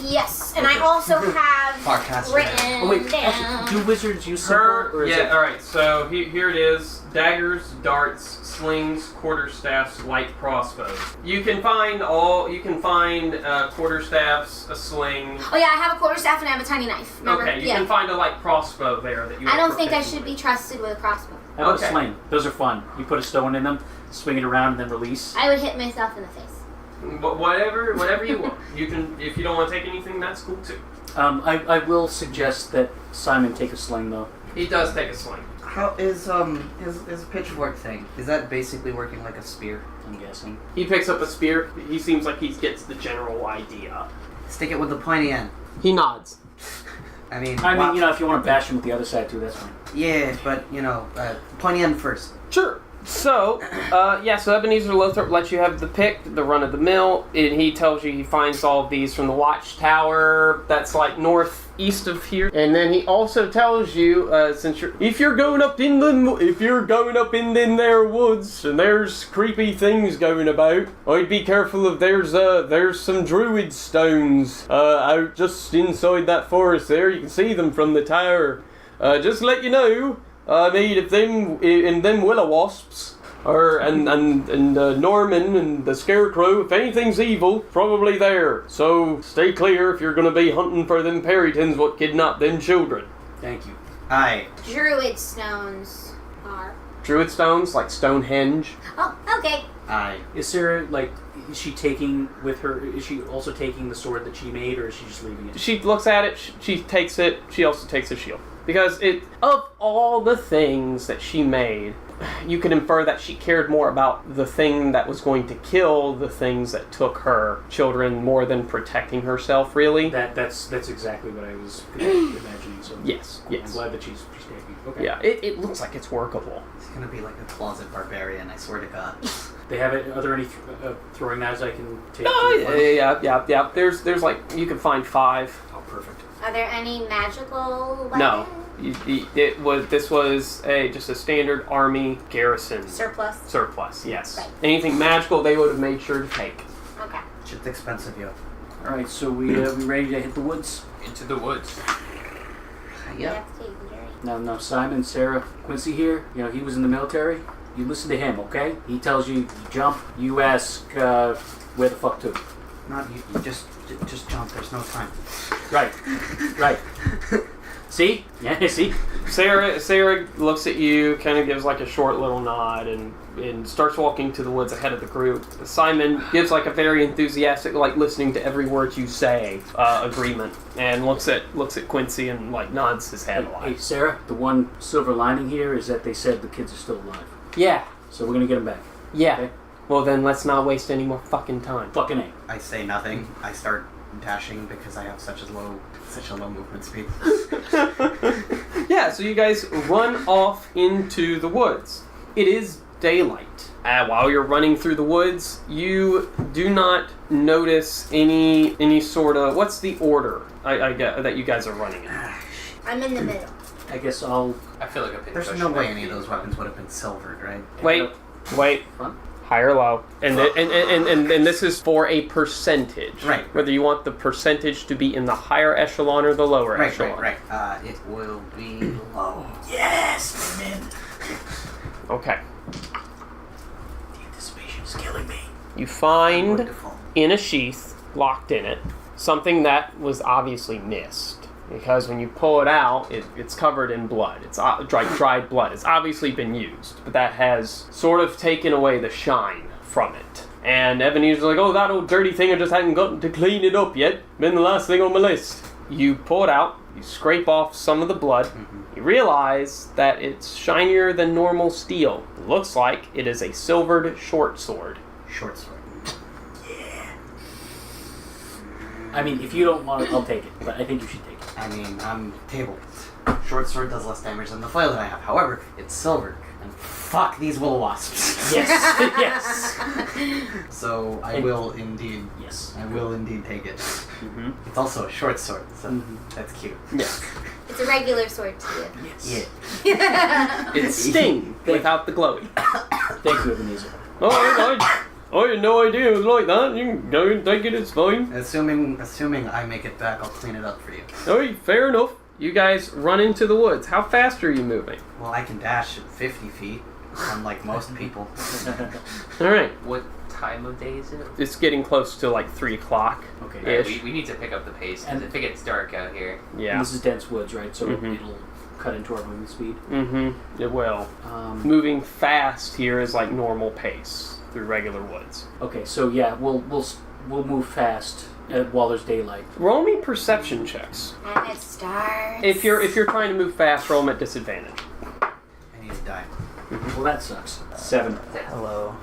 Yes, and I also have Podcast. written Oh wait, down. actually, do wizards use simple? Her, Or is yeah, it... alright, so here it is. Daggers, darts, slings, quarterstaffs, light crossbows. You can find quarterstaffs, a sling. Oh yeah, I have a quarterstaff and I have a tiny knife. Remember? Okay, you yeah. can find a light crossbow there that you I are don't think I proficient should be with. trusted with a crossbow. How about Okay. a sling? Those are fun. You put a stone in them, swing it around, and then release. I would hit myself in the face. But whatever you want. You can, if you don't want to take anything, that's cool too. I will suggest that Simon take a sling though. He does take a sling. How is his pitchfork thing? Is that basically working like a spear? I'm guessing. He picks up a spear. He seems like he gets the general idea. Stick it with the pointy end. He nods. I mean, If you want to bash him with the other side too, that's fine. yeah, but pointy end first. Sure. So, so Ebenezer Lothrop lets you have the pick, the run-of-the-mill, and he tells you he finds all of these from the watchtower that's like northeast of here. And then he also tells you, if you're going up in them there woods and there's creepy things going about, I'd be careful if there's some druid stones out just inside that forest there. You can see them from the tower. Just to let you know. I mean, if them will-o-wasps, and Norman and the Scarecrow, if anything's evil, probably there. So stay clear if you're gonna be hunting for them Perrytons what kidnapped them children. Thank you. Aye. Druid stones are. Druid stones, like Stonehenge. Oh, okay. Aye. Is Sarah is she taking with her? Is she also taking the sword that she made, or is she just leaving it? She looks at it, she takes it, she also takes a shield. Because of all the things that she made, you could infer that she cared more about the thing that was going to kill the things that took her children more than protecting herself, really. That's exactly what I was imagining. So Yes. I'm glad that she's taking. Okay. Yeah, it looks like it's workable. He's gonna be like a closet barbarian, I swear to God. They have it. Are there any throwing knives I can take? Yeah. There's like, you can find 5. Oh, perfect. Are there any magical weapons? No. This was just a standard army garrison Surplus? yes. Right. Anything magical they would have made sure to take. Okay. Shit's expensive, yo. All right, so we ready to hit the woods? Into the woods. We Yep. have to take the journey. Now, Simon, Sarah, Quincy here, he was in the military. You listen to him, okay? He tells you jump, you ask where the fuck to. Not you just jump. There's no time. Right. See? Yeah, see? Sarah looks at you, kind of gives like a short little nod, and starts walking to the woods ahead of the group. Simon gives like a very enthusiastic, like listening to every word you say, agreement, and looks at Quincy and like nods his head a lot. Hey, Sarah, the one silver lining here is that they said the kids are still alive. Yeah. So we're gonna get them back. Yeah. Okay? Well, then let's not waste any more fucking time. Fucking A. I say nothing. I start dashing because I have such a low movement speed. Yeah, so you guys run off into the woods. It is daylight. While you're running through the woods, you do not notice any sort of... What's the order I get that you guys are running in? I'm in the middle. I guess I feel like a pinch. There's no way any of those weapons would have been silvered, right? Wait. Front? High or low. And this is for a percentage. Right. Whether you want the percentage to be in the higher echelon or the lower echelon. Right. It will be low. Yes, I'm in. Okay. The anticipation is killing me. You find Wonderful. in a sheath, locked in it, something that was obviously missed. Because when you pull it out, it's covered in blood. It's dried blood. It's obviously been used, but that has sort of taken away the shine from it. And Ebenezer's like, oh, that old dirty thing, I just hadn't gotten to clean it up yet. Been the last thing on my list. You pull it out, you scrape off some of the blood. Mm-hmm. You realize that it's shinier than normal steel. It looks like it is a silvered short sword. Short sword. I mean, if you don't want it, I'll take it. But I think you should take it. I mean, I'm tabled. Short sword does less damage than the flail that I have. However, it's silver. And fuck these will wasps. Yes. Yes. So I will indeed. Yes. I will indeed take it. Mm-hmm. It's also a short sword, so that's cute. Yeah. It's a regular sword to you. Yes. Yeah. It's Sting without the glowy. Thank you, Ebenezer. I had no idea it was like that. You can go and take it, it's fine. Assuming I make it back, I'll clean it up for you. Alright, fair enough. You guys run into the woods. How fast are you moving? Well, I can dash at 50 feet, unlike most people. Alright. What time of day is it? It's getting close to like 3 o'clock. Okay. Ish. We need to pick up the pace, because if it gets dark out here... Yeah. And this is dense woods, right? So Mhm. it'll cut into our movement speed. Mm-hmm. It will. Moving fast here is like normal pace through regular woods. Okay, so yeah, we'll move fast while the's daylight. Roll me perception checks. And it starts. If you're trying to move fast, roll them at disadvantage. I need to die. Well, that sucks. 7. Hello.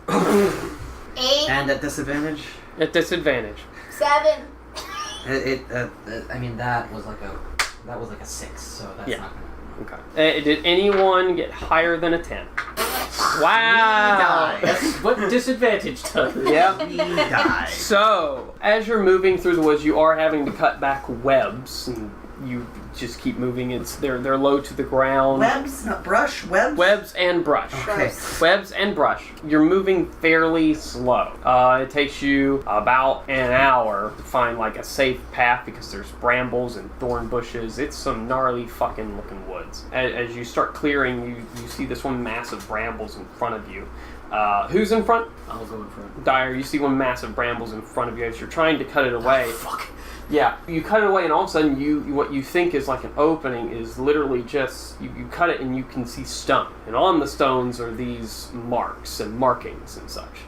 8, And at disadvantage? At disadvantage. 7. I mean, that was like a 6, so that's Yeah. not gonna... Okay. Did anyone get higher than a 10? Wow! That's what disadvantage does. Yep. We die. So, as you're moving through the woods, you are having to cut back webs, and you just keep moving. They're low to the ground. Webs, not brush, webs? Webs and brush. Okay. Webs and brush. You're moving fairly slow. It takes you about an hour to find like a safe path because there's brambles and thorn bushes. It's some gnarly fucking looking woods. As you start clearing, you see this one massive brambles in front of you. Who's in front? I'll go in front. Dyer, you see one massive brambles in front of you as you're trying to cut it away. Fuck. Yeah, you cut it away, and all of a sudden, what you think is like an opening is literally just you cut it, and you can see stone, and on the stones are these marks and markings and such.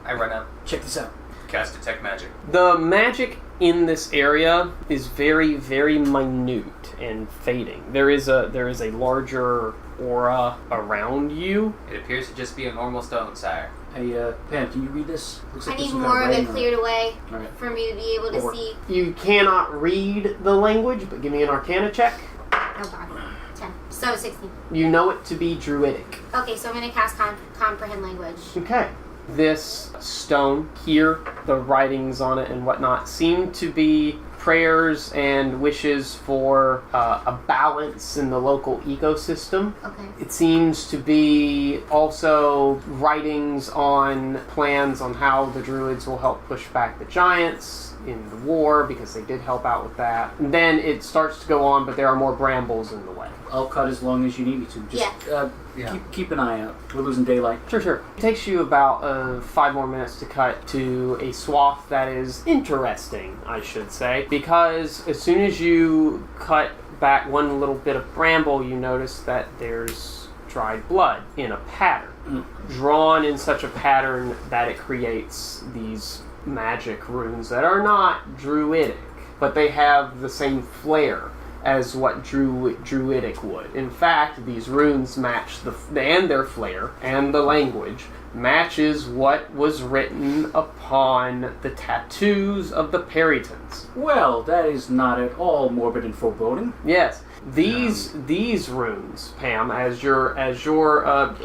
I run up, Check this out. cast Detect Magic. The magic in this area is very, very minute and fading. There is a larger aura around you. It appears to just be a normal stone, sire. Hey, Pam, can you read this? Looks I like need there's some more kind of it writing on cleared away Alright. for me to be able to Over. see. You cannot read the language, but give me an Arcana check. Oh god. 10. So 16. You know it to be Druidic. Okay, so I'm going to cast Comprehend Language. Okay. This stone here, the writings on it and whatnot, seem to be prayers and wishes for a balance in the local ecosystem. Okay. It seems to be also writings on plans on how the druids will help push back the giants. in the war because they did help out with that. And then it starts to go on, but there are more brambles in the way. I'll cut as long as you need me to. Just keep an eye out. We're losing daylight. Sure. It takes you about 5 more minutes to cut to a swath that is interesting, I should say, because as soon as you cut back one little bit of bramble, you notice that there's dried blood in a pattern, drawn in such a pattern that it creates these magic runes that are not druidic, but they have the same flair as what druidic would. In fact, these runes match and their flair and the language matches what was written upon the tattoos of the Perytons. Well, that is not at all morbid and foreboding. Yes. These runes, Pam, as you're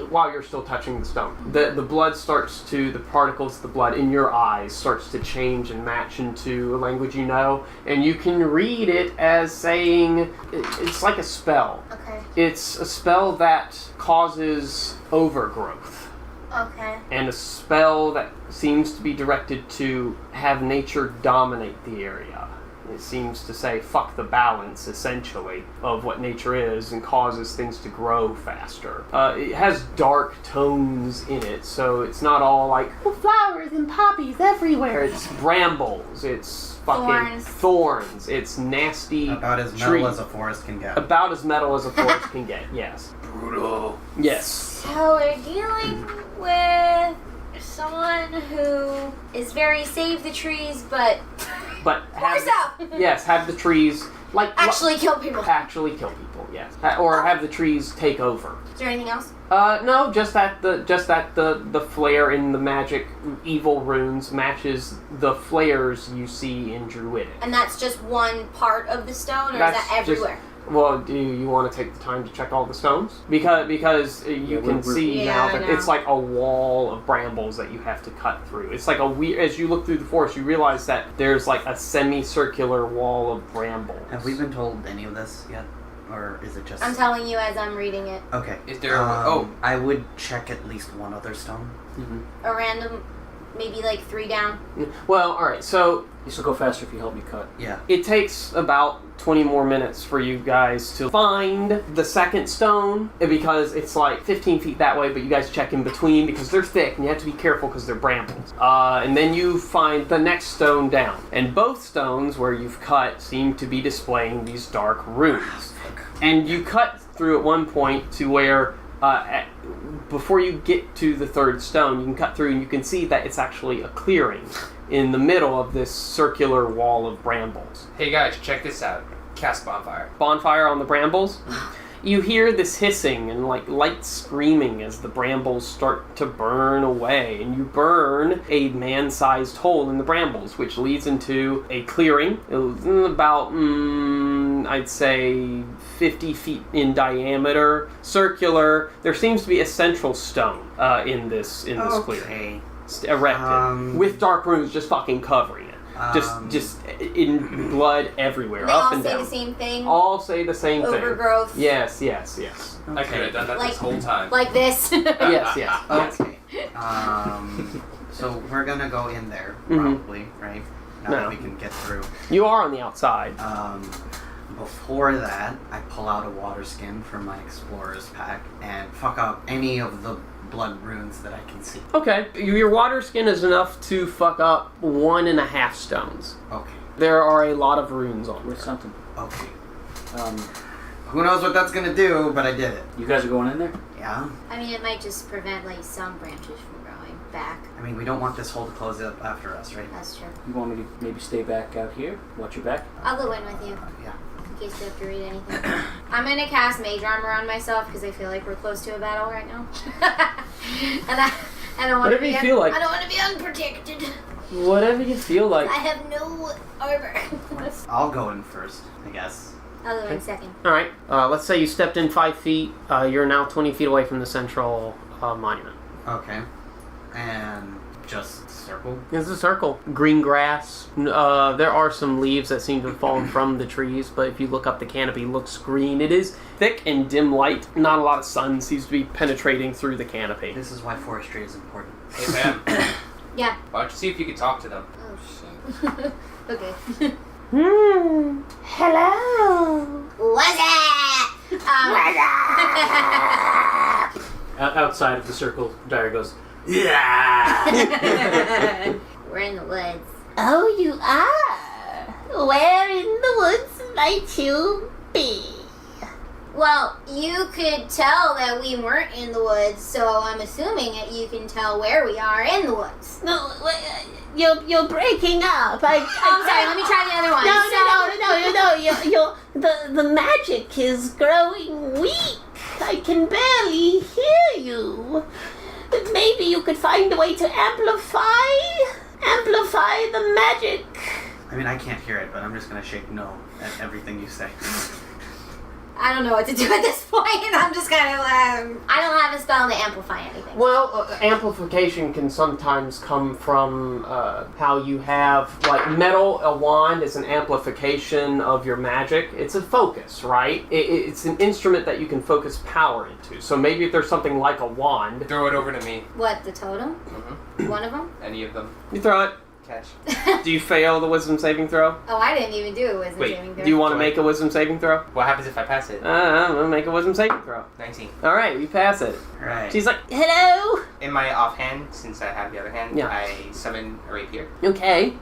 while you're still touching the stone, the blood starts to, the particles of the blood in your eyes starts to change and match into a language you know, and you can read it as saying, it's like a spell. Okay. It's a spell that causes overgrowth. Okay. And a spell that seems to be directed to have nature dominate the area. It seems to say fuck the balance, essentially, of what nature is and causes things to grow faster. It has dark tones in it, so it's not all like flowers and poppies everywhere. It's brambles, it's fucking thorns. It's nasty About as metal trees. as a forest can get. About as metal as a forest can get, yes. Brutal. Yes. So we're dealing with someone who is very save the trees, but have the trees actually kill people. Actually kill people, yes. Or have the trees take over. Is there anything else? No, just that the flare in the magic evil runes matches the flares you see in druidic. And that's just one part of the stone, or That's is that everywhere? Well, do you want to take the time to check all the stones? Because you can see now that it's like a wall of brambles that you have to cut through. It's like a weird. As you look through the forest, you realize that there's like a semicircular wall of brambles. Have we been told any of this yet? Or is it just... I'm telling you as I'm reading it. Okay. Is there I would check at least one other stone. A random, maybe like 3 down. Well, alright, so... This will go faster if you help me cut. Yeah. It takes about 20 more minutes for you guys to find the second stone, because it's like 15 feet that way, but you guys check in between because they're thick and you have to be careful because they're brambles. And then you find the next stone down. And both stones where you've cut seem to be displaying these dark runes. And you cut through at one point to where before you get to the third stone, you can cut through and you can see that it's actually a clearing in the middle of this circular wall of brambles. Hey guys, check this out. Cast bonfire. Bonfire on the brambles? You hear this hissing and like light screaming as the brambles start to burn away, and you burn a man-sized hole in the brambles, which leads into a clearing. It was about, I'd say, 50 feet in diameter, circular. There seems to be a central stone in this clearing. Erected with dark runes just fucking covering it, just in blood everywhere, They up all and say down. the same thing. All say the same thing. Overgrowth. Yes. I could have done that this whole time. Like this. Yes. Okay. So we're gonna go in there, probably, right? Now that we can get through. You are on the outside. Before that, I pull out a water skin from my explorer's pack and fuck up any of the blood runes that I can see. Okay, your water skin is enough to fuck up 1.5 stones. Okay. There are a lot of runes on With there. something. Okay. Who knows what that's gonna do, but I did it. You guys are going in there? Yeah? I mean, it might just prevent like some branches from growing back. I mean, we don't want this hole to close up after us, right? That's true. You want me to maybe stay back out here? Watch your back? I'll go in with you Yeah. in case you have to read anything. I'm gonna cast Mage Armor on myself because I feel like we're close to a battle right now. and I don't want to Whatever be. you feel like. I don't want to be unprotected. Whatever you feel like. I have no armor. I'll go in first, I guess. I'll go in second. Alright, let's say you stepped in 5 feet. You're now 20 feet away from the central monument. Okay. And just circle? It's a circle. Green grass. There are some leaves that seem to have fallen from the trees, but if you look up the canopy, it looks green. It is thick and dim light. Not a lot of sun seems to be penetrating through the canopy. This is why forestry is important. Hey Pam, Yeah. why don't you see if you can talk to them? Oh shit. Okay. Hello. What's that? Outside of the circle, Dyer goes, We're in the woods. Oh, you are? Where in the woods might you be? Well, you could tell that we weren't in the woods, so I'm assuming that you can tell where we are in the woods. No, you're breaking up. I'm sorry, let me try the other one. The magic is growing weak. I can barely hear you. Maybe you could find a way to amplify the magic. I mean, I can't hear it, but I'm just gonna shake no at everything you say. I don't know what to do at this point. I'm just kind of I don't have a spell to amplify anything. Well, amplification can sometimes come from how you have, like, metal, a wand is an amplification of your magic. It's a focus, right? It's an instrument that you can focus power into. So maybe if there's something like a wand, Throw it over to me. What, the totem? Mm-hmm. One of them? Any of them. you throw it. Catch. Do you fail the wisdom saving throw? Oh, I didn't even do a wisdom saving throw. Do you want to make a wisdom saving throw? What happens if I pass it? I'm gonna make a wisdom saving throw. 19. Alright, you pass it. Right. She's like, Hello? In my offhand, since I have the other hand, Yeah. I summon a rapier okay.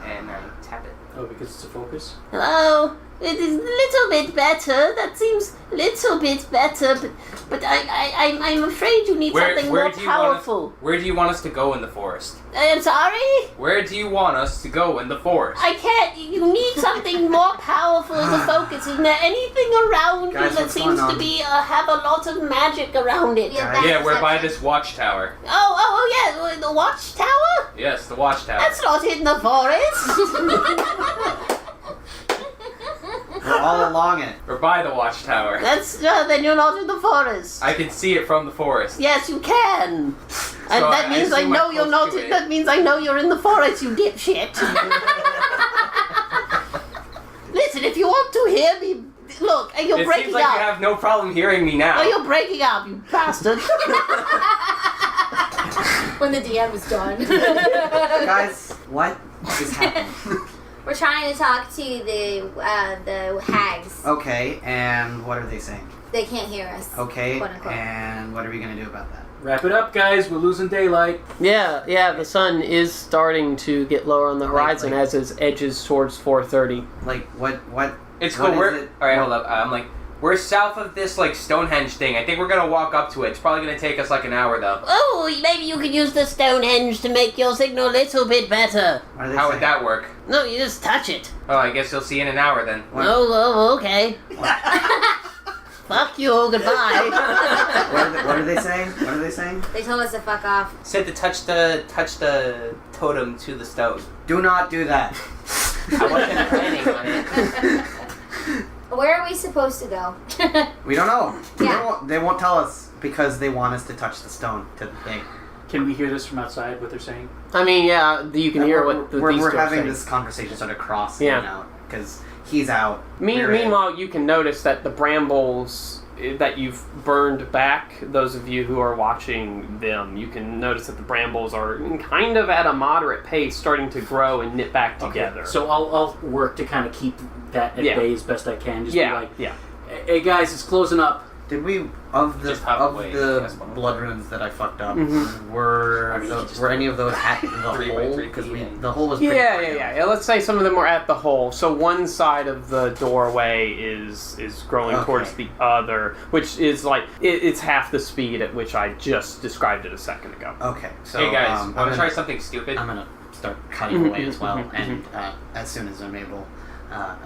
and I tap it. oh, because it's a focus? Hello? It is a little bit better. That seems a little bit better, but I'm afraid you need something more powerful. Where do you want us to go in the forest? I'm sorry? Where do you want us to go in the forest? I can't. You need something more powerful as a focus. Isn't there anything around Guys, you that what's seems going to on? be have a lot of magic around it? Yeah, bad Yeah, we're by perception. this watchtower. Oh, yeah, the watchtower? Yes, the watchtower. That's not in the forest. We're all along it. We're by the watchtower. That's then you're not in the forest. I can see it from the forest. Yes, you can. And So that I means I assume know I'm you're close not. to it. That means I know you're in the forest, you dipshit. Listen, if you want to hear me, look, you're It breaking seems like up. you have no problem hearing me now. Oh, you're breaking up, you bastard. When the DM was done. Guys, what is happening? We're trying to talk to the hags. Okay, and what are they saying? They can't hear us. Okay, Quote unquote. and what are we gonna do about that? Wrap it up, guys. We're losing daylight. Yeah, the sun is starting to get lower on the horizon like- as it edges towards 4:30. Like, what? It's what cool. is We're it? all right. Hold up. I'm like, we're south of this like Stonehenge thing. I think we're gonna walk up to it. It's probably gonna take us like an hour though. Oh, maybe you could use the Stonehenge to make your signal a little bit better. What are they How saying? would that work? No, you just touch it. Oh, I guess you'll see in an hour then. What? Oh, okay. Fuck you, goodbye. What are they saying? What are they saying? They told us to fuck off. Said to touch the totem to the stone. Do not do that. I wasn't planning on it. Where are we supposed to go? We don't know. Yeah. They won't tell us because they want us to touch the stone to the thing. Can we hear this from outside, what they're saying? I mean, yeah, you can hear what the beasts we're are having saying. this conversation sort of cross Yeah. in and out because he's out. we're in. Meanwhile, you can notice that the brambles that you've burned back, those of you who are watching them, you can notice that the brambles are kind of at a moderate pace starting to grow and knit back together. So I'll work to kind of keep that at Yeah. bay as best I can. Just be like, yeah. hey guys, it's closing up. Did we of Just hop away. That's one. blood runes that I fucked up? Mhm. Were I mean, you just- were any of those at the 3 by hole? 3 Because feet. the hole was pretty far down. Yeah. Let's say some of them were at the hole. So one side of the doorway is growing Okay. towards the other, which is like it's half the speed at which I just described it a second ago. Okay, so Hey guys, I'm want to try gonna- something stupid? I'm gonna start cutting away as well, Mhm, and as soon as I'm able,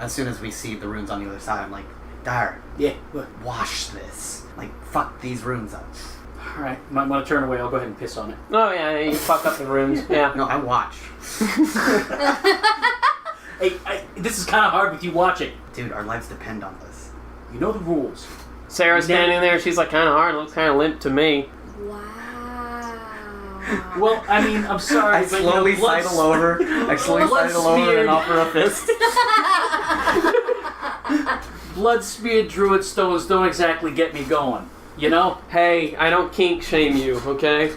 as soon as we see the runes on the other side, I'm like, Dyer, Yeah. What? wash this. Like, fuck these runes up. All right. Might want to turn away. I'll go ahead and piss on it. Oh yeah, you fuck up the rooms. Yeah. No, I watch. Hey, this is kind of hard with you watching. Dude, our lives depend on this. You know the rules. Sarah's standing there. She's like kind of hard. Looks kind of limp to me. Wow. Well, I mean, I'm sorry, I but slowly blood sidle over. I slowly blood sidle over smeared. and offer a fist. blood smeared druid stones don't exactly get me going. You know? Hey, I don't kink shame you, okay?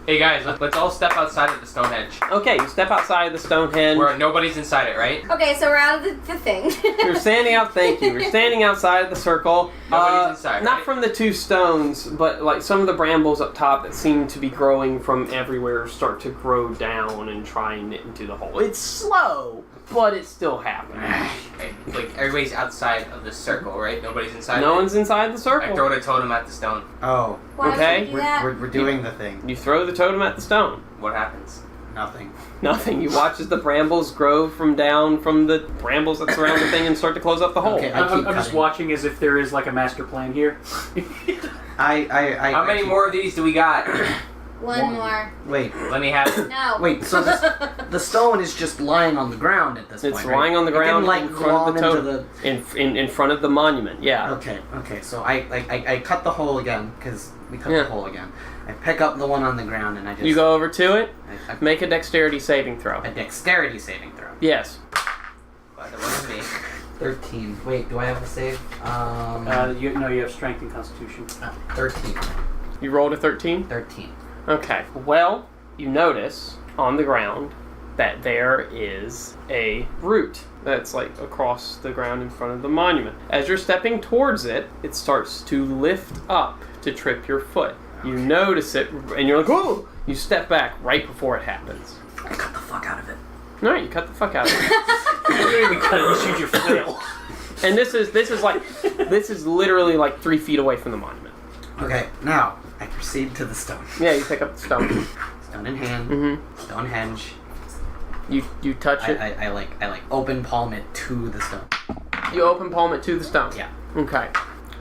Hey guys, let's all step outside of the Stonehenge. Okay, you step outside the Stonehenge. Where nobody's inside it, right? Okay, so we're out of the thing. You're standing out. Thank you. You're standing outside the circle. Nobody's inside, Not right? from the two stones, but like some of the brambles up top that seem to be growing from everywhere start to grow down and try and knit into the hole. It's slow, but it's still happening. Like, everybody's outside of the circle, right? Nobody's inside No of it? one's inside the I circle. throw the totem at the stone. Oh, Why Okay. would you do that? we're doing the thing. You throw the totem at the stone. What happens? Nothing. Nothing. You watch as the brambles grow from the brambles that surround the thing and start to close up the hole. Okay. I'm keep just cutting. watching as if there is like a master plan here. How many more of these do we got? One more. Wait, Let me have it. No. wait. So the stone is just lying on the ground at this It's point, right? lying on the ground It didn't, in like, front of the glom totem. into In front of the monument, yeah. Okay. So I cut the hole again because we cut Yeah. the hole again. I pick up the one on the ground and I just You go over to it, I make a dexterity saving throw. a dexterity saving throw. Yes. Well, that wasn't me. 13. Wait, do I have a save? You have strength and constitution. 13. You rolled a 13? 13. Okay. Well, you notice on the ground that there is a root that's like across the ground in front of the monument. As you're stepping towards it, it starts to lift up to trip your foot. You notice it, and you're like, "Whoa!" You step back right before it happens. I cut the fuck out of it. All right, you cut the fuck out of it. You don't even cut it, you shoot your flail. And this is literally like 3 feet away from the monument. Okay, now I proceed to the stone. Yeah, you pick up the stone. Stone in hand. Mm-hmm. Stonehenge. You touch it. I like open palm it to the stone. You open palm it to the stone. Yeah. Okay.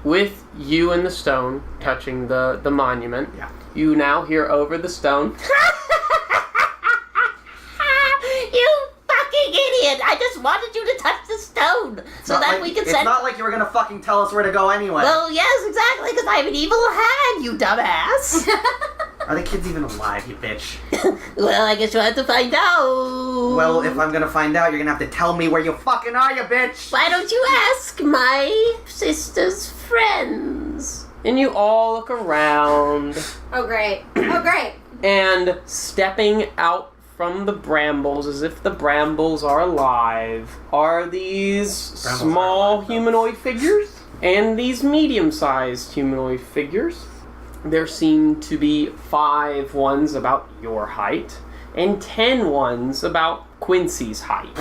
With you and the stone touching the monument, Yeah. you now hear over the stone. You fucking idiot! I just wanted you to touch the stone so that we can It's send. not like you were gonna fucking tell us where to go anyway. Well, yes, exactly, because I have an evil hand, you dumbass. Are the kids even alive, you bitch? Well, I guess you'll have to find out. Well, if I'm gonna find out, you're gonna have to tell me where you fucking are, you bitch! Why don't you ask my sister's friends? And you all look around, Oh, great. Oh, great. and stepping out from the brambles, as if the brambles are alive, are these small humanoid figures and these medium-sized humanoid figures. There seem to be 5 ones about your height and 10 ones about Quincy's height.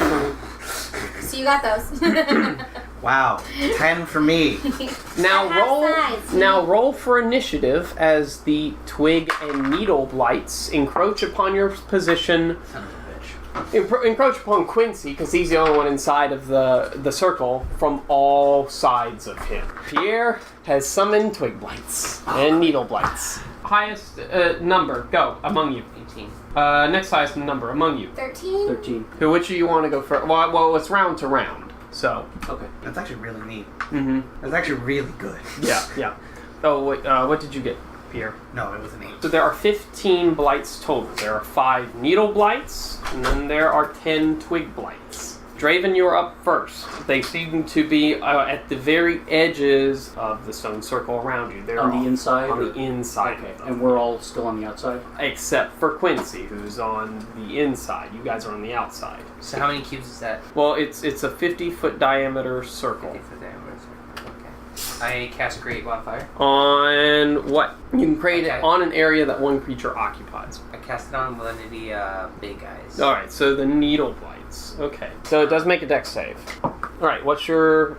So you got those. Wow, 10 for me. Now I have size. roll for initiative as the twig and needle blights encroach upon your position. Son of a bitch. Encroach upon Quincy because he's the only one inside of the circle from all sides of him. Pierre has summoned twig blights and needle blights. Highest number, go among you. 18. Next highest number among you. 13? 13. Which do you want to go first? Well, it's round to round. So. Okay. That's actually really neat. Mm-hmm. That's actually really good. Yeah. Oh wait, what did you get, Pierre? No, it was an 8. So there are 15 blights total. There are 5 needle blights, and then there are 10 twig blights. Draven, you're up first. They seem to be at the very edges of the stone circle around you. They're On the inside? On the inside. Okay, of them. and we're all still on the outside? Except for Quincy, who's on the inside. You guys are on the outside. So how many cubes is that? Well, it's a 50-foot diameter circle. 50 foot diameter. Okay. I cast Create Wildfire. On what? You can create Okay. it on an area that one creature occupies. I cast it on one of the big guys. Alright, so the needle blights. Okay. So it does make a dex save. Alright, what's your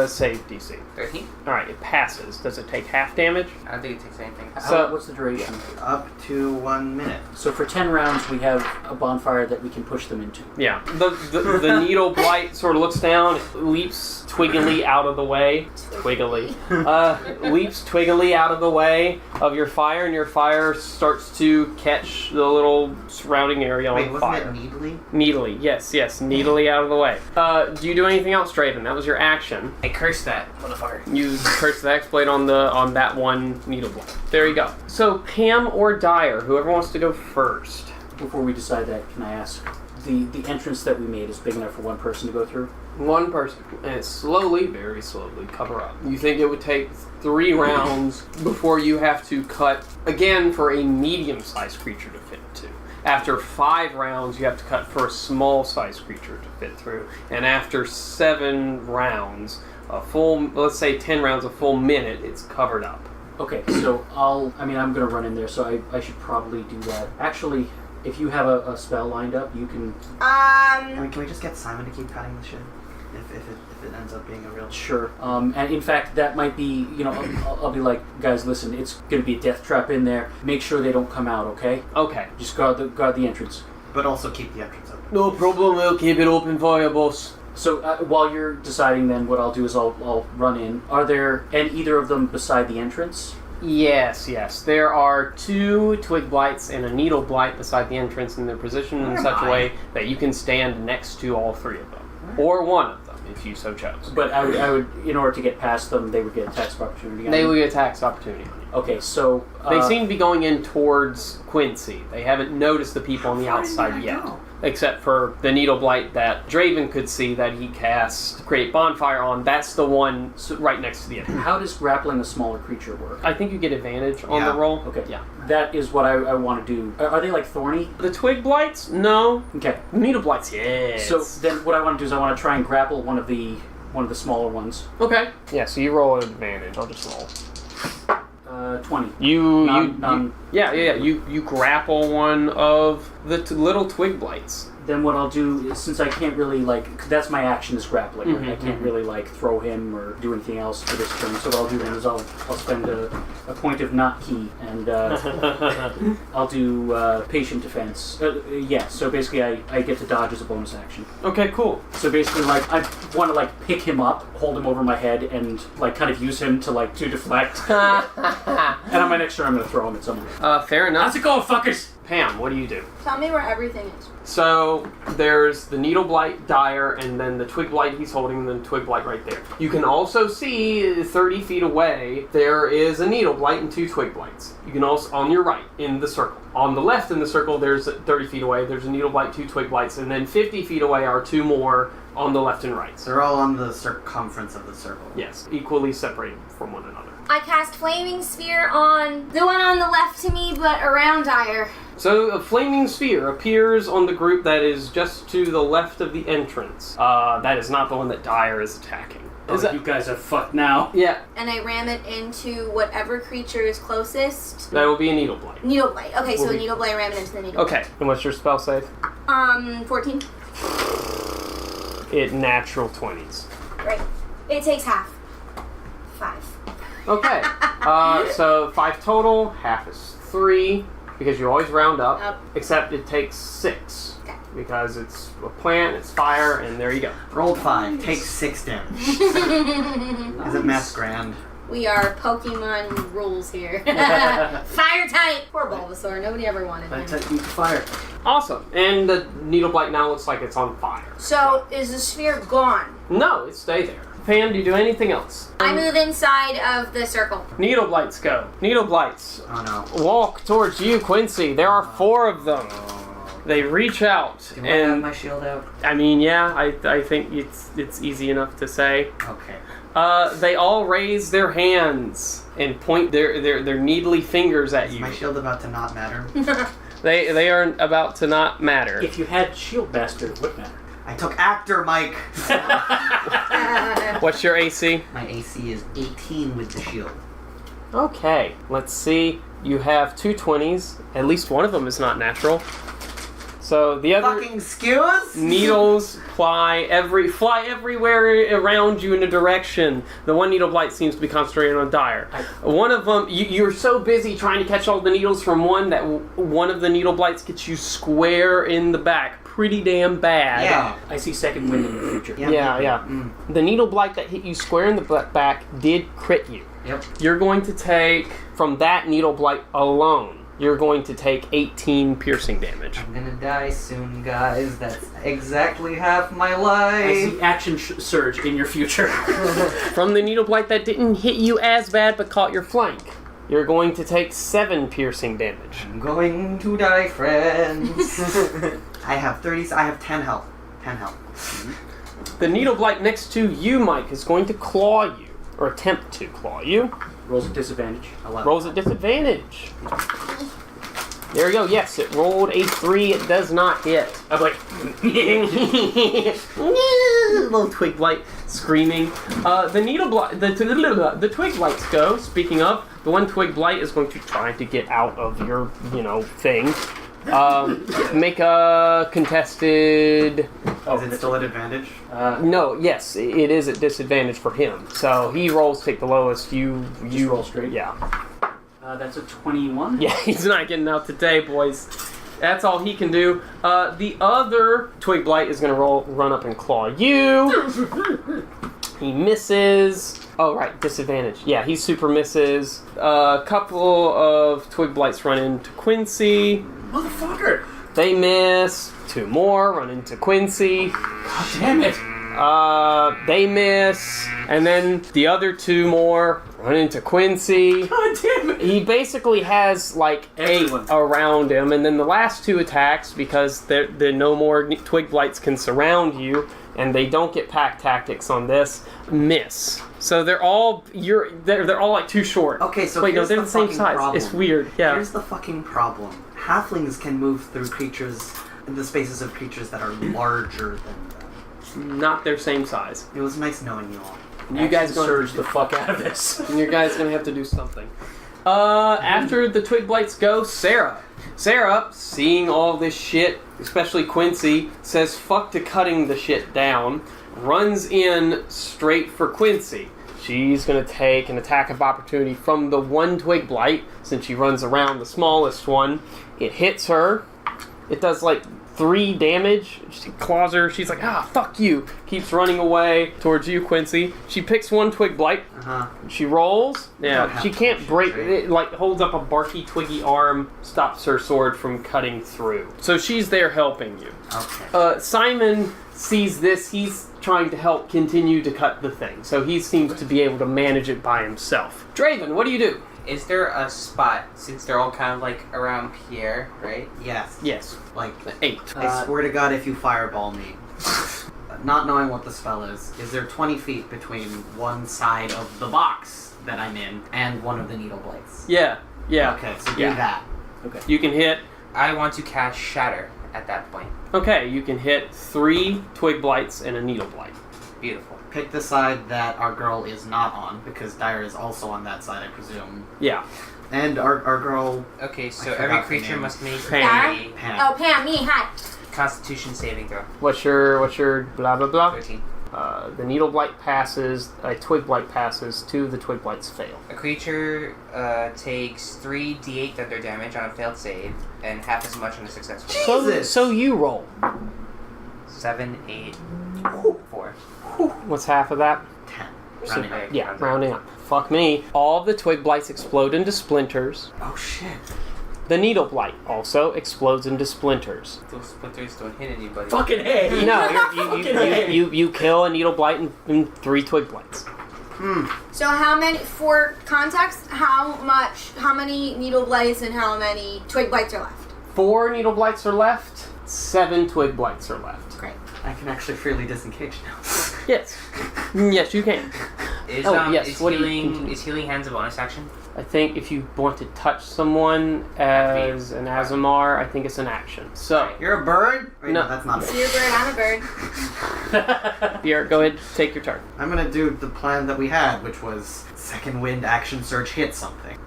save DC? 13? Alright, it passes. Does it take half damage? I don't think it takes anything. So- What's the duration? Up to 1 minute. So for 10 rounds, we have a bonfire that we can push them into. Yeah. The needle blight sort of looks down, it leaps twiggily out of the way. Leaps twiggily out of the way of your fire, and your fire starts to catch the little surrounding area on Wait, wasn't fire. it needly? Needly, yes, needly out of the way. Do you do anything else, Draven? That was your action. I cursed that motherfucker. You curse the exploit on that one needle blight. There you go. So Pam or Dyer, whoever wants to go first. Before we decide that, can I ask, the entrance that we made is big enough for one person to go through? One person, and slowly, very slowly, cover up. You think it would take 3 rounds before you have to cut again for a medium-sized creature to fit to. After 5 rounds, you have to cut for a small-sized creature to fit through. And after 7 rounds, a full, let's say 10 rounds, a full minute, it's covered up. Okay, so I'm going to run in there, so I should probably do that. Actually, if you have a spell lined up, you can... I mean, can we just get Simon to keep cutting the shit? If it ends up being a real... Sure. And in fact, that might be, I'll be like, guys, listen, it's going to be a death trap in there. Make sure they don't come out, okay? Okay. Just guard the entrance. But also keep the entrance open. No problem, we'll keep it open for you, boss. So while you're deciding then, what I'll do is I'll run in. Are there either of them beside the entrance? Yes. There are 2 twig blights and a needle blight beside the entrance, and they're positioned in such a way that you can stand next to all 3 of them. Or one of them, if you so chose. But I would, in order to get past them, they would get a tax opportunity. They would get a tax opportunity on you. Okay, so... They seem to be going in towards Quincy. They haven't noticed the people on the outside yet. Except for the needle blight that Draven could see that he cast Create Bonfire on. That's the one right next to the entrance. How does grappling a smaller creature work? I think you get advantage on the roll. Okay. Yeah. That is what I want to do. Are they like thorny? The twig blights? No. Okay. Needle blights, yes. So then what I want to do is I want to try and grapple one of the smaller ones. Okay. Yeah, so you roll an advantage. I'll just roll. 20. You grapple one of the little twig blights. Then what I'll do is, since I can't really that's my action is grappling. Right? I can't really throw him or do anything else for this turn. So what I'll do then is I'll spend a point of not key and I'll do patient defense. So basically I get to dodge as a bonus action. Okay, cool. So basically I want to pick him up, hold him over my head, and kind of use him to deflect. And on my next turn I'm gonna throw him at someone. Fair enough. How's it going, fuckers? Pam, what do you do? Tell me where everything is. So there's the needle blight dire, and then the twig blight he's holding, and then the twig blight right there. You can also see 30 feet away there is a needle blight and 2 twig blights. You can also on your right in the circle. On the left in the circle, there's 30 feet away. There's a needle blight, 2 twig blights, and then 50 feet away are 2 more on the left and right. So they're all on the circumference of the circle. Yes, equally separated from one another. I cast Flaming Sphere on the one on the left to me, but around Dire. So a flaming sphere appears on the group that is just to the left of the entrance. That is not the one that Dire is attacking. You guys are fucked now. Yeah. And I ram it into whatever creature is closest. That will be a needle blight. Needle blight. Okay, so a needle blight, ram it into the needle blight. Okay, and what's your spell save? 14. It natural 20s. Right. It takes half. 5. Okay. So 5 total, half is 3, because you always round up, except it takes 6. Okay. Because it's a plant, it's fire, and there you go. Rolled 5, take 6 damage. Is it math grand? We are Pokemon rules here. Fire type! Poor Bulbasaur, nobody ever wanted him. Fire. Awesome. And the needle blight now looks like it's on fire. So, is the sphere gone? No, it stay there. Pam, do you do anything else? I move inside of the circle. Needle blights go. Needle blights. Oh no. Walk towards you, Quincy. There are 4 of them. They reach out. Do I have my shield out? I mean, yeah, I think it's easy enough to say. Okay. They all raise their hands and point their needly fingers at Is you. my shield about to not matter? They are about to not matter. If you had shield master, it would matter. I took actor, Mike! What's your AC? My AC is 18 with the shield. Okay, let's see. You have 2 20s. At least one of them is not natural. So the other Fucking skews? needles fly everywhere around you in a direction. The one needle blight seems to be concentrated on Dire. One of them, you're so busy trying to catch all the needles from one that one of the needle blights gets you square in the back. Pretty damn bad. Yeah. I see second wind in the future. Yeah. The needle blight that hit you square in the back did crit you. Yep. You're going to take, from that needle blight alone, you're going to take 18 piercing damage. I'm gonna die soon, guys. That's exactly half my life. I see action surge in your future. From the needle blight that didn't hit you as bad but caught your flank, you're going to take 7 piercing damage. I'm going to die, friends. I have 30. I have 10 health. 10 health. The needle blight next to you, Mike, is going to claw you, or attempt to claw you. Rolls at disadvantage. 11. Rolls at disadvantage. There we go. Yes, it rolled a 3. It does not hit. I'm like, Little twig blight screaming. The needle blight, the twig blights go. Speaking of, the one twig blight is going to try to get out of your, thing. Make a contested. Is it still at advantage? No, yes, it is at disadvantage for him. So he rolls, take the lowest. You roll straight? Yeah. That's a 21. Yeah, he's not getting out today, boys. That's all he can do. The other twig blight is going to run up and claw you. He misses. Oh, right, disadvantage. Yeah, he super misses. A couple of twig blights run into Quincy. Motherfucker! They miss. 2 more run into Quincy. God damn it! They miss. And then the other 2 more run into Quincy. God damn it! He basically has like 8 around him, and then the last 2 attacks, because there no more twig blights can surround you, and they don't get pack tactics on this, miss. So they're all they're all like too short. Okay, so wait, no, here's they're the the same fucking size. problem. It's weird. Yeah. Here's the fucking problem. Halflings can move through creatures in the spaces of creatures that are larger than them. Not their same size. It was nice knowing you all. You guys gonna surge the fuck out of this. You guys gonna have to do something. After the twig blights go, Sarah. Sarah, seeing all this shit, especially Quincy, says fuck to cutting the shit down, runs in straight for Quincy. She's gonna take an attack of opportunity from the one twig blight, since she runs around the smallest one. It hits her. It does like 3 damage. She claws her. She's like, fuck you. Keeps running away towards you, Quincy. She picks one twig blight. She rolls. Yeah, she can't break it. Like holds up a barky, twiggy arm, stops her sword from cutting through. So she's there helping you. Okay. Simon sees this. He's trying to help continue to cut the thing. So he seems to be able to manage it by himself. Draven, what do you do? Is there a spot, since they're all kind of like around Pierre, right? Yes. Yes. Like 8. I swear to God, if you fireball me, not knowing what the spell is there 20 feet between one side of the box that I'm in and one of the needle blights? Yeah. Okay, so do that. Okay. You can hit. I want to cast Shatter at that point. Okay, you can hit 3 twig blights and a needle blight. Beautiful. Pick the side that our girl is not on, because Dire is also on that side, I presume. Yeah. And our girl... Okay, so I every forgot the creature name. must make Pam. a Pam. Oh, Pam, me, hi. Constitution saving throw. What's your blah blah blah? 13. The needle blight passes. A twig blight passes. 2 of the twig blights fail. A creature takes 3d8 thunder damage on a failed save, and half as much on a successful save. Jesus! So you roll. 7, 8, 4. What's half of that? 10. So- Rounding up. yeah, rounding up. Fuck me. All of the twig blights explode into splinters. Oh shit. The needle blight also explodes into splinters. Those splinters don't hit anybody. Fucking hey! No, you kill a needle blight and 3 twig blights. So how many, for context, how many needle blights and how many twig blights are left? 4 needle blights are left. 7 twig blights are left. Great. I can actually freely disengage now. Yes. Yes, you can. Is, yes, is what do you healing continue? is healing hands a bonus action? I think if you want to touch someone as an Azamar, I think it's an action. So, You're a bird? Wait, No. no, that's not You're a it. bird, I'm a bird. Pierre, go ahead, take your turn. I'm gonna do the plan that we had, which was second wind, action surge, hit something.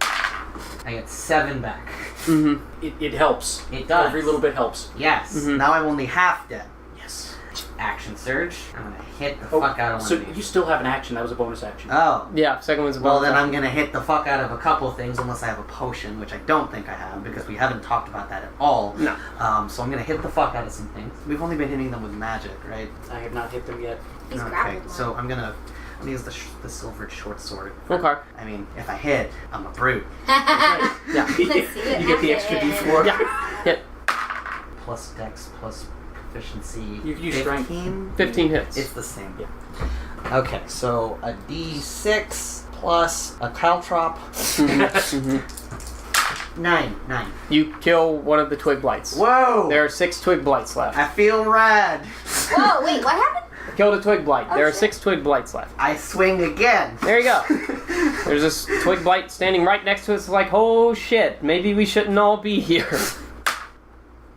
I get 7 back. Mm-hmm. It helps. It does. Every little bit helps. Yes. Mhm. Now I'm only half dead. Yes. Action surge. I'm gonna hit the fuck out of one So of these. you still have an action. That was a bonus action. Oh. Yeah, second one's a Well, bonus then I'm action. gonna hit the fuck out of a couple things unless I have a potion, which I don't think I have because we haven't talked about that at all. No. So I'm gonna hit the fuck out of some things. We've only been hitting them with magic, right? I have not hit them yet. He's Okay. grappled one. So I'm gonna use the silver short sword. Okay. I mean, if I hit, I'm a brute. Yeah. Let's see it You get the extra happen. D4. Yeah. Hit. Plus dex plus proficiency. You use strength. 15? 15 hits. It's the same. Yeah. Okay, so a D6 plus a caltrop. Mhm. 9. You kill one of the twig blights. Whoa! There are 6 twig blights left. I feel rad. Whoa, wait, what happened? Killed a twig blight. Oh, There are shit. 6 twig blights left. I swing again. There you go. There's this twig blight standing right next to us. It's like, oh shit, maybe we shouldn't all be here.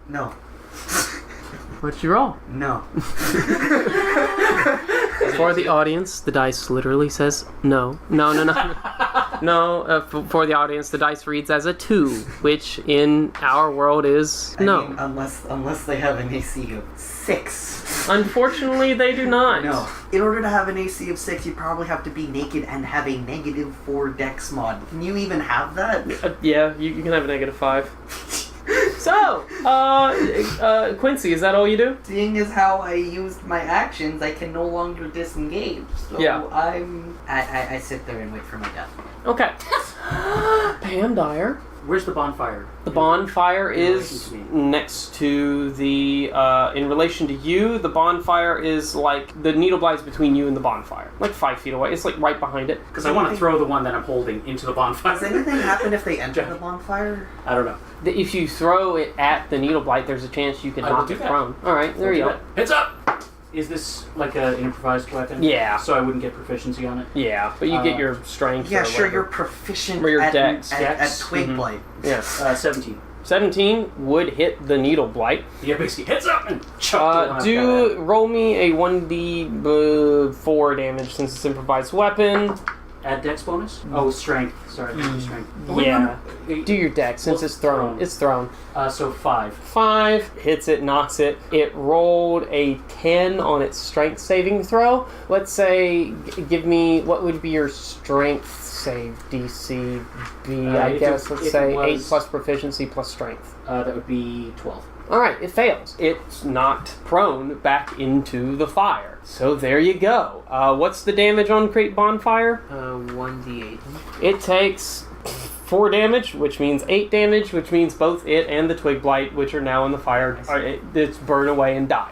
No. What'd you roll? No. For the audience, the dice literally says no. No. For the audience, the dice reads as a 2, which in our world is no. I mean, unless they have an AC of 6. Unfortunately, they do not. No. In order to have an AC of 6, you probably have to be naked and have a -4 dex mod. Can you even have that? Yeah, you can have a -5. So, Quincy, is that all you do? Seeing as how I used my actions, I can no longer disengage. So Yeah. I sit there and wait for my death. Okay. Pam Dyer. Where's the bonfire? The bonfire In is relation to me. next to the, in relation to you, the bonfire is like, the needle blights between you and the bonfire. Like 5 feet away. It's like right behind it. Because I want to throw the one that I'm holding into the bonfire. Does anything happen if they enter the bonfire? I don't know. If you throw it at the needle blight, there's a chance you can I will knock do it that. prone. Alright, there We'll you do go. that. Heads up! Is this like an improvised weapon? Yeah. So I wouldn't get proficiency on it? Yeah, but you get your strength. Yeah, or sure, whatever. you're proficient Or your at, dex. at Twig Mhm. Blight. Yeah. 17. 17 would hit the needle blight. Yeah, basically, heads up and chuck Roll me a 1d4 damage since it's improvised weapon. Add dex bonus? Oh, strength. Sorry, strength. Yeah. Do your dex since it's thrown. It's thrown. So 5. 5 hits it, knocks it. It rolled a 10 on its strength saving throw. Let's say, give me, what would be your strength save DC be? I guess, let's say 8 plus proficiency plus strength. That would be 12. Alright, it fails. It's knocked prone back into the fire. So there you go. What's the damage on Create Bonfire? 1d8. It takes 4 damage, which means 8 damage, which means both it and the Twig Blight, which are now in the fire, it's burn away and die.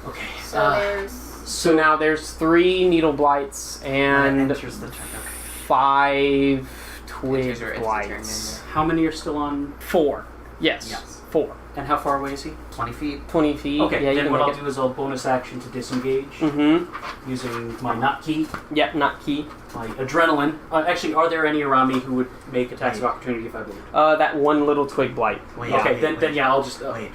Okay. So So now there's 3 Needle Blights and Enters the turn. Okay. 5 Enters Twig or ends the turn, Blights. How many are still on? 4. Yes. Yes. 4. And how far away is he? 20 feet. 20 feet. Okay, yeah, you then can what make I'll it. do is I'll bonus action to disengage Mm-hmm. using my not key, Yeah, not key. my adrenaline. Actually, are there any around me who would make attacks of opportunity if I moved? That one little Twig Blight. Wait, Okay, wait, then wait. yeah, I'll just Wait.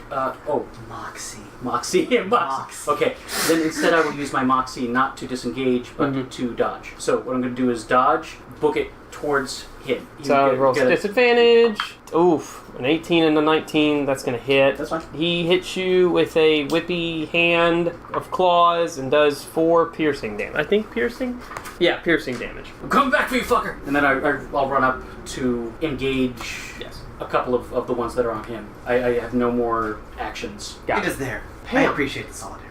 Moxie. Moxie. Yeah, Moxie. Okay, then instead I will use my Moxie not to disengage, but Mhm. to dodge. So what I'm going to do is dodge, book it towards him. You So get- rolls get a- disadvantage. Oof, an 18 and a 19. That's gonna hit. That's fine. He hits you with a whippy hand of claws and does 4 piercing damage. I think piercing. Yeah, piercing damage. I'm coming back for you, fucker! And then I'll run up to engage Yes. a couple of the ones that are on him. I have no more actions. Got It it. is there. I Pam. appreciate the solidarity.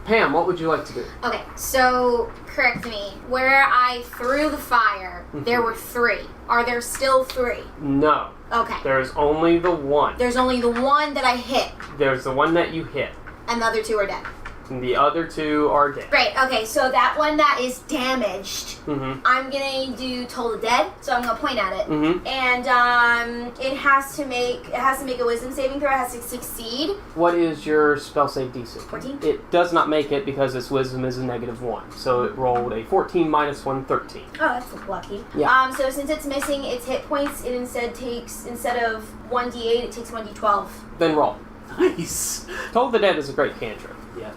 Pam, what would you like to do? okay, so correct me. Where I threw the fire, there were 3. Are there still 3? No, Okay. there's only the one. There's only the one that I hit, There's the one that you hit, and the other 2 are dead. and the other 2 are dead. Great. Okay, so that one that is damaged, Mm-hmm. I'm gonna do Toll the Dead. So I'm gonna point at it, Mm-hmm. and it has to make a Wisdom saving throw. It has to succeed. What is your spell save DC? 14. It does not make it because its wisdom is a -1. So it rolled a 14 minus 1, 13. Oh, that's lucky. Yeah. So since it's missing its hit points, it instead of 1d8, it takes 1d12. Then roll. Nice! Toll the Dead is a great cantrip. Yeah.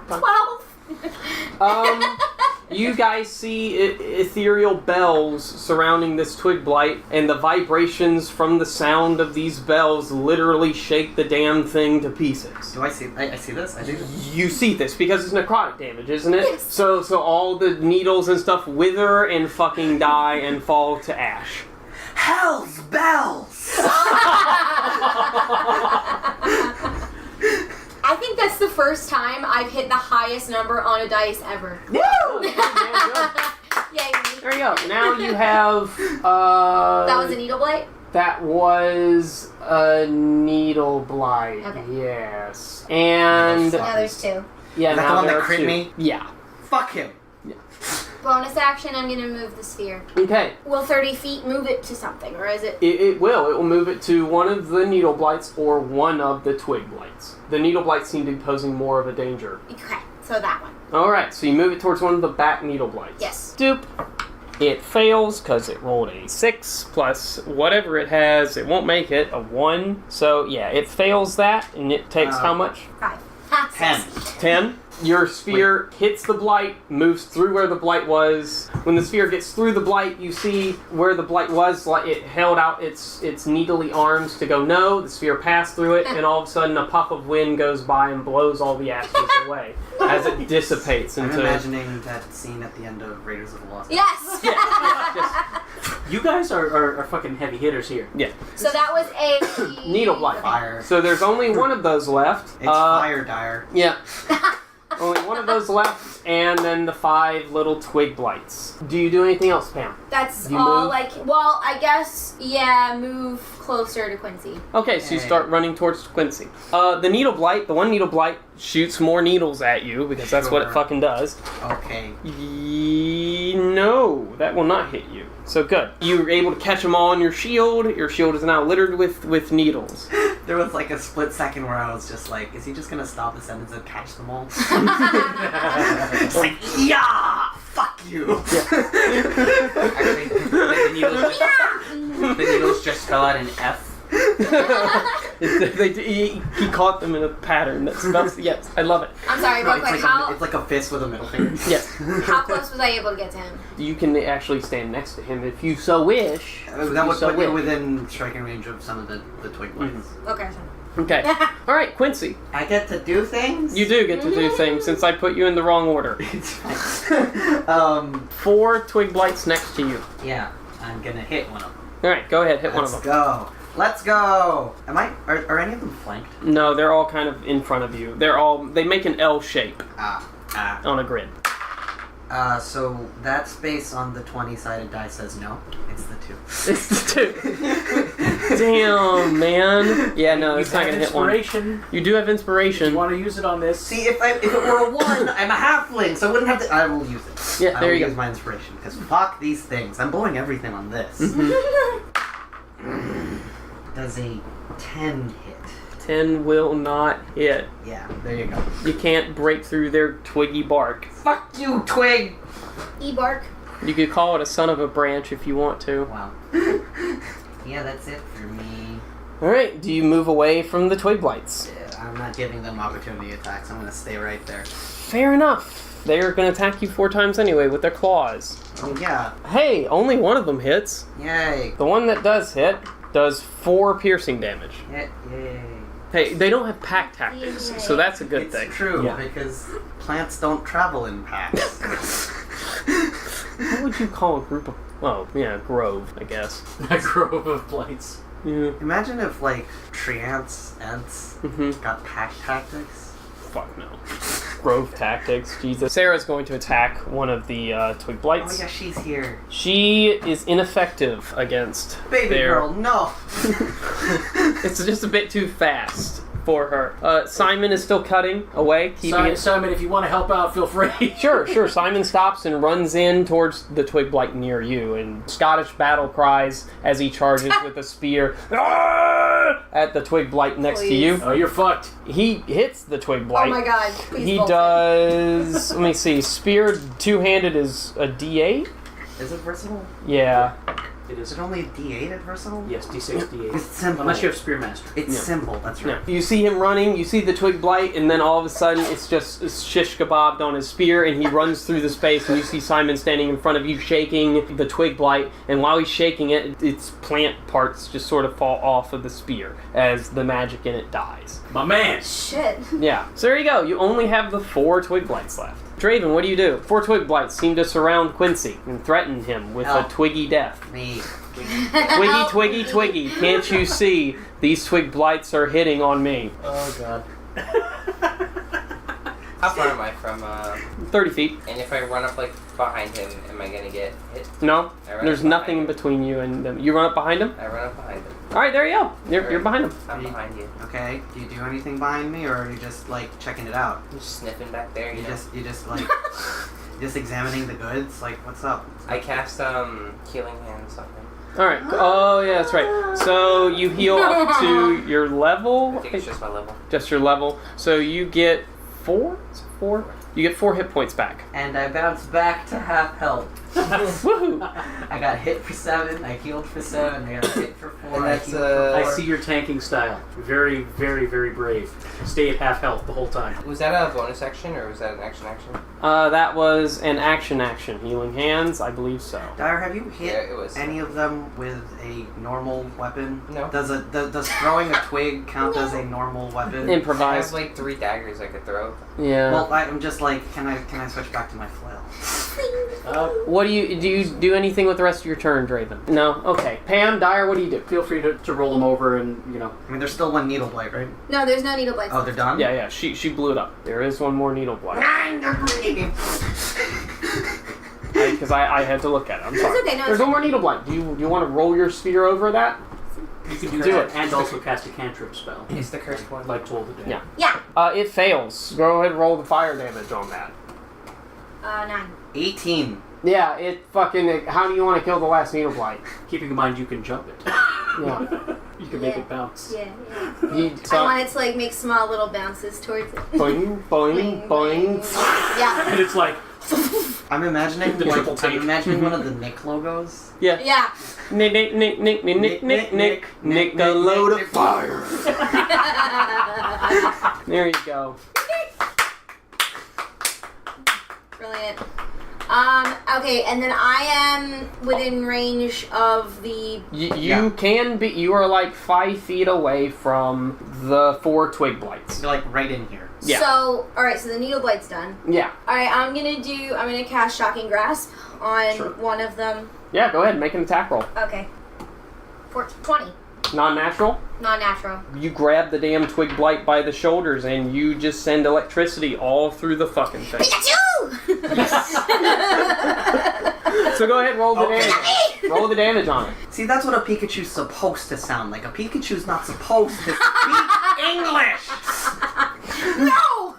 12. You guys see ethereal bells surrounding this Twig Blight, and the vibrations from the sound of these bells literally shake the damn thing to pieces. Do I see? I see this. I do. You see this because it's necrotic damage, isn't it? Yes. So all the needles and stuff wither and fucking die and fall to ash. Hell's bells. I think that's the first time I've hit the highest number on a dice ever. Woo! Yay. There you go. Now you have. That was a needle blight? That was a needle blight. Okay. Yes. And Now there's 2. yeah, Is that now the one there that are crit 2. me? Yeah. Fuck him. bonus action, I'm gonna move the sphere. Okay. Will 30 feet move it to something, or is it? It will. It will move it to one of the needle blights or one of the twig blights. The needle blights seem to be posing more of a danger. Okay, so that one. Alright, so you move it towards one of the back needle blights. Yes. Doop. It fails because it rolled a 6 plus whatever it has. It won't make it, a 1. So, yeah, it fails that, and it takes how much? 5. Ha, 10. 10. Your sphere hits the blight, moves through where the blight was. When the sphere gets through the blight, you see where the blight was, like it held out its needly arms to go no. The sphere passed through it, and all of a sudden a puff of wind goes by and blows all the ashes away as it dissipates I'm into... imagining that scene at the end of Raiders of the Lost Ark. Yes! You guys are fucking heavy hitters here. Yeah. So that was a... Needle blight. Fire. So there's only one of those left. It's fire dire. Yeah. Only one of those left, and then the 5 little twig blights. Do you do anything else, Pam? That's You all, move? like... Well, I guess, yeah, move closer to Quincy. Okay, so you Yay. start running towards Quincy. The needle blight, the one needle blight, shoots more needles at you, because that's what it Sure. fucking does. Okay. No, that will not hit you. So good. You were able to catch them all on your shield. Your shield is now littered with needles. There was like a split second where I was just like, is he just gonna stop the sentence and catch them all? It's like, yeah! Fuck you! Actually, the needles just spell out an F. He caught them in a pattern that spells. Yes, I love it. I'm sorry, real quick. It's like a fist with a middle finger. Yes. How close was I able to get to him? You can actually stand next to him if you so wish. That would put you within striking range of some of the twig blights. Okay. Okay. All right, Quincy. I get to do things? You do get to do things since I put you in the wrong order. It's fine. 4 twig blights next to you. Yeah, I'm gonna hit one of them. All right, go ahead, hit one of Let's them. go. Let's go. Are any of them flanked? No, they're all kind of in front of you. They make an L shape on a grid. So that space on the 20-sided die says no. It's the 2. It's the 2. Damn, man. Yeah, no, it's not gonna hit one. Inspiration. You do have inspiration. You want to use it on this? See, if it were a 1, I'm a halfling, so I wouldn't have to. I will use it. Yeah, there you go. I will use my inspiration because fuck these things. I'm blowing everything on this. Does a 10 hit? 10 will not hit. Yeah, there you go. You can't break through their twiggy bark. Fuck you, twig. E-bark. You could call it a son of a branch if you want to. Wow. Yeah, that's it for me. Alright, do you move away from the twig blights? I'm not giving them opportunity attacks. I'm gonna stay right there. Fair enough. They're gonna attack you 4 times anyway with their claws. Oh yeah. Hey, only one of them hits. Yay. The one that does hit does 4 piercing damage. Yay. Hey, they don't have pack tactics, so that's a good It's thing. true, Yeah. because plants don't travel in packs. What would you call a group of... Oh, yeah, grove, I guess. A grove of blights. Yeah. Imagine if, like, tree ants Mm-hmm. got pack tactics. Fuck no. Grove tactics, Jesus. Sarah's going to attack one of the twig Oh blights. yeah, she's here. She is ineffective against Baby their... girl, no! It's just a bit too fast for her. Simon is still cutting away, keeping it... Simon, if you want to help out, feel free. Sure. Simon stops and runs in towards the twig blight near you, and Scottish battle cries as he charges with a spear at the twig blight next to you. Oh, you're fucked. He hits the twig blight. Oh my god. Please He bolt does... Let me see. Spear two-handed is a D8? Is it versatile? Yeah. It Is is. it only a D8 at versatile? Yes, D6, D8. It's simple. Unless you have Spearmaster. It's Yeah. simple, that's right. You see him running, you see the twig blight, and then all of a sudden it's just shish kebabbed on his spear, and he runs through the space, and you see Simon standing in front of you shaking the twig blight, and while he's shaking it, its plant parts just sort of fall off of the spear as the magic in it dies. My man. Shit. Yeah, so there you go. You only have the 4 twig blights left. Draven, what do you do? 4 twig blights seem to surround Quincy and threaten him with a Help. twiggy death. Me. Twiggy, can't you see? These twig blights are hitting on me. Oh god. How far am I from, 30 feet. and if I run up, like, behind him, am I gonna get hit? No, I run there's up nothing behind him. between you and them. You run up behind him? I run up behind him. Alright, there you go. You're Alright. behind him. I'm behind you. Okay, do you do anything behind me, or are you just, like, checking it out? Just sniffing back there, you You know? just like... Just examining the goods. Like, what's up? I cast healing hands on him. All right. Oh yeah, that's right. So you heal up to your level. I think it's just my level. Just your level. So you get 4. Is it 4? You get 4 hit points back. And I bounce back to half health. Woohoo! I got hit for 7, I healed for 7, I got hit for 4, And I that's, healed for 4. I see your tanking style. Very, very, very brave. Stay at half health the whole time. Was that a bonus action or was that an action? That was an action. Healing hands, I believe so. Dyer, have you hit Yeah, it was. any of them with a normal weapon? No. Does throwing a twig count as a normal weapon? I Improvise. have like 3 daggers I could throw. Yeah. Well, I'm just like, can I switch back to my flail? What do you do anything with the rest of your turn, Draven? No? Okay. Pam, Dyer, what do you do? Feel free to roll them over and, I mean, there's still one needle blade, right? No, there's no needle blades. Oh, they're done? Yeah, she blew it up. There is one more needle blade. Because I had to look at it. I'm sorry. okay, no, There's it's one more needle blade. Do you want to roll your spear over that? you can do Do that it. and also cast a cantrip spell. It's the cursed one. Like Toll the Dead. Yeah. Yeah. It fails. Go ahead and roll the fire damage on that. 9. 18. Yeah, it fucking... How do you want to kill the last needle blight? Keeping in mind you can jump it. Yeah. You can make it bounce. Yeah. You, I want it to like make small little bounces towards it. boing, boing, boing. Yeah. And it's like, I'm imagining The triple tape. one of the Nick logos. Yeah. Yeah. Nick, a load of fire. There you go. Brilliant. Okay, and then I am within range of the... You can be... You are like 5 feet away from the 4 twig blights. You're like right in here. Yeah. So, alright, so the needle blade's done. Yeah. Alright, I'm gonna cast Shocking Grasp on one of them. Yeah, go ahead. Make an attack roll. Okay. 20. Non-natural. Non-natural. You grab the damn twig blight by the shoulders and you just send electricity all through the fucking thing. Pikachu! So go ahead and roll the damage. Roll the damage on it. See, that's what a Pikachu's supposed to sound like. A Pikachu's not supposed to speak English! No!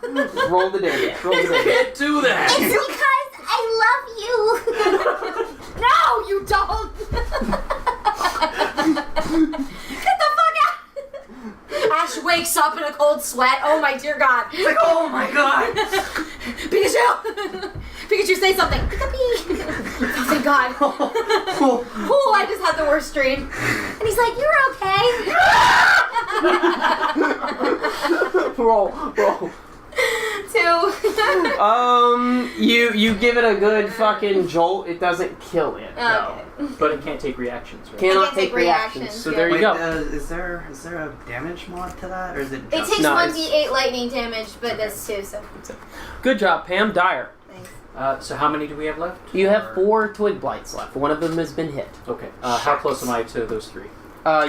Roll the damage. Roll the damage. can't do that! It's because I love you! No, you don't! Get the fuck out! Ash wakes up in a cold sweat. Oh my dear God. It's like, oh my god! Pikachu! Pikachu, say something. Pikachu! Oh, thank God. Oh, I just had the worst dream. And he's like, you're okay. Roll. 2. You give it a good fucking jolt. It doesn't kill it, though. Okay. But it can't take reactions, right? Cannot It can't take reactions, So yeah. there you Wait, go. is there a damage mod to that? Or is it It just... takes No, 1d8 lightning damage, but that's 2, so Good job, Pam. Dyer. thanks. So how many do we have left? You have 4 twig blights left. One of them has been hit. Okay. How close am I to those 3?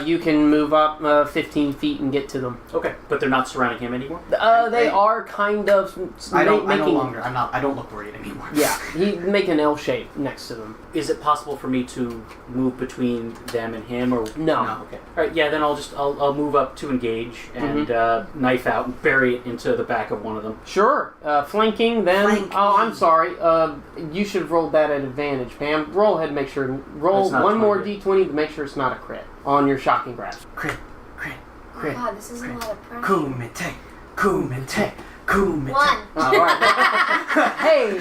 You can move up 15 feet and get to them. Okay. But they're not surrounding him anymore? They are kind of I no making... longer. I don't look worried anymore. Yeah, he make an L shape next to them. Is it possible for me to move between them and him, or No. Okay. All right. Yeah. Then I'll move up to engage and knife out and bury it into the back of one of them. Sure. Flanking, then... Flank Oh, me. I'm sorry. You should have rolled that at advantage, Pam. Roll ahead and make sure... Roll It's not one more 20. d20 to make sure it's not a crit on your shocking grasp. Crit. Oh God, this is a lot of pressure. Kumite. 1. Alright. Hey!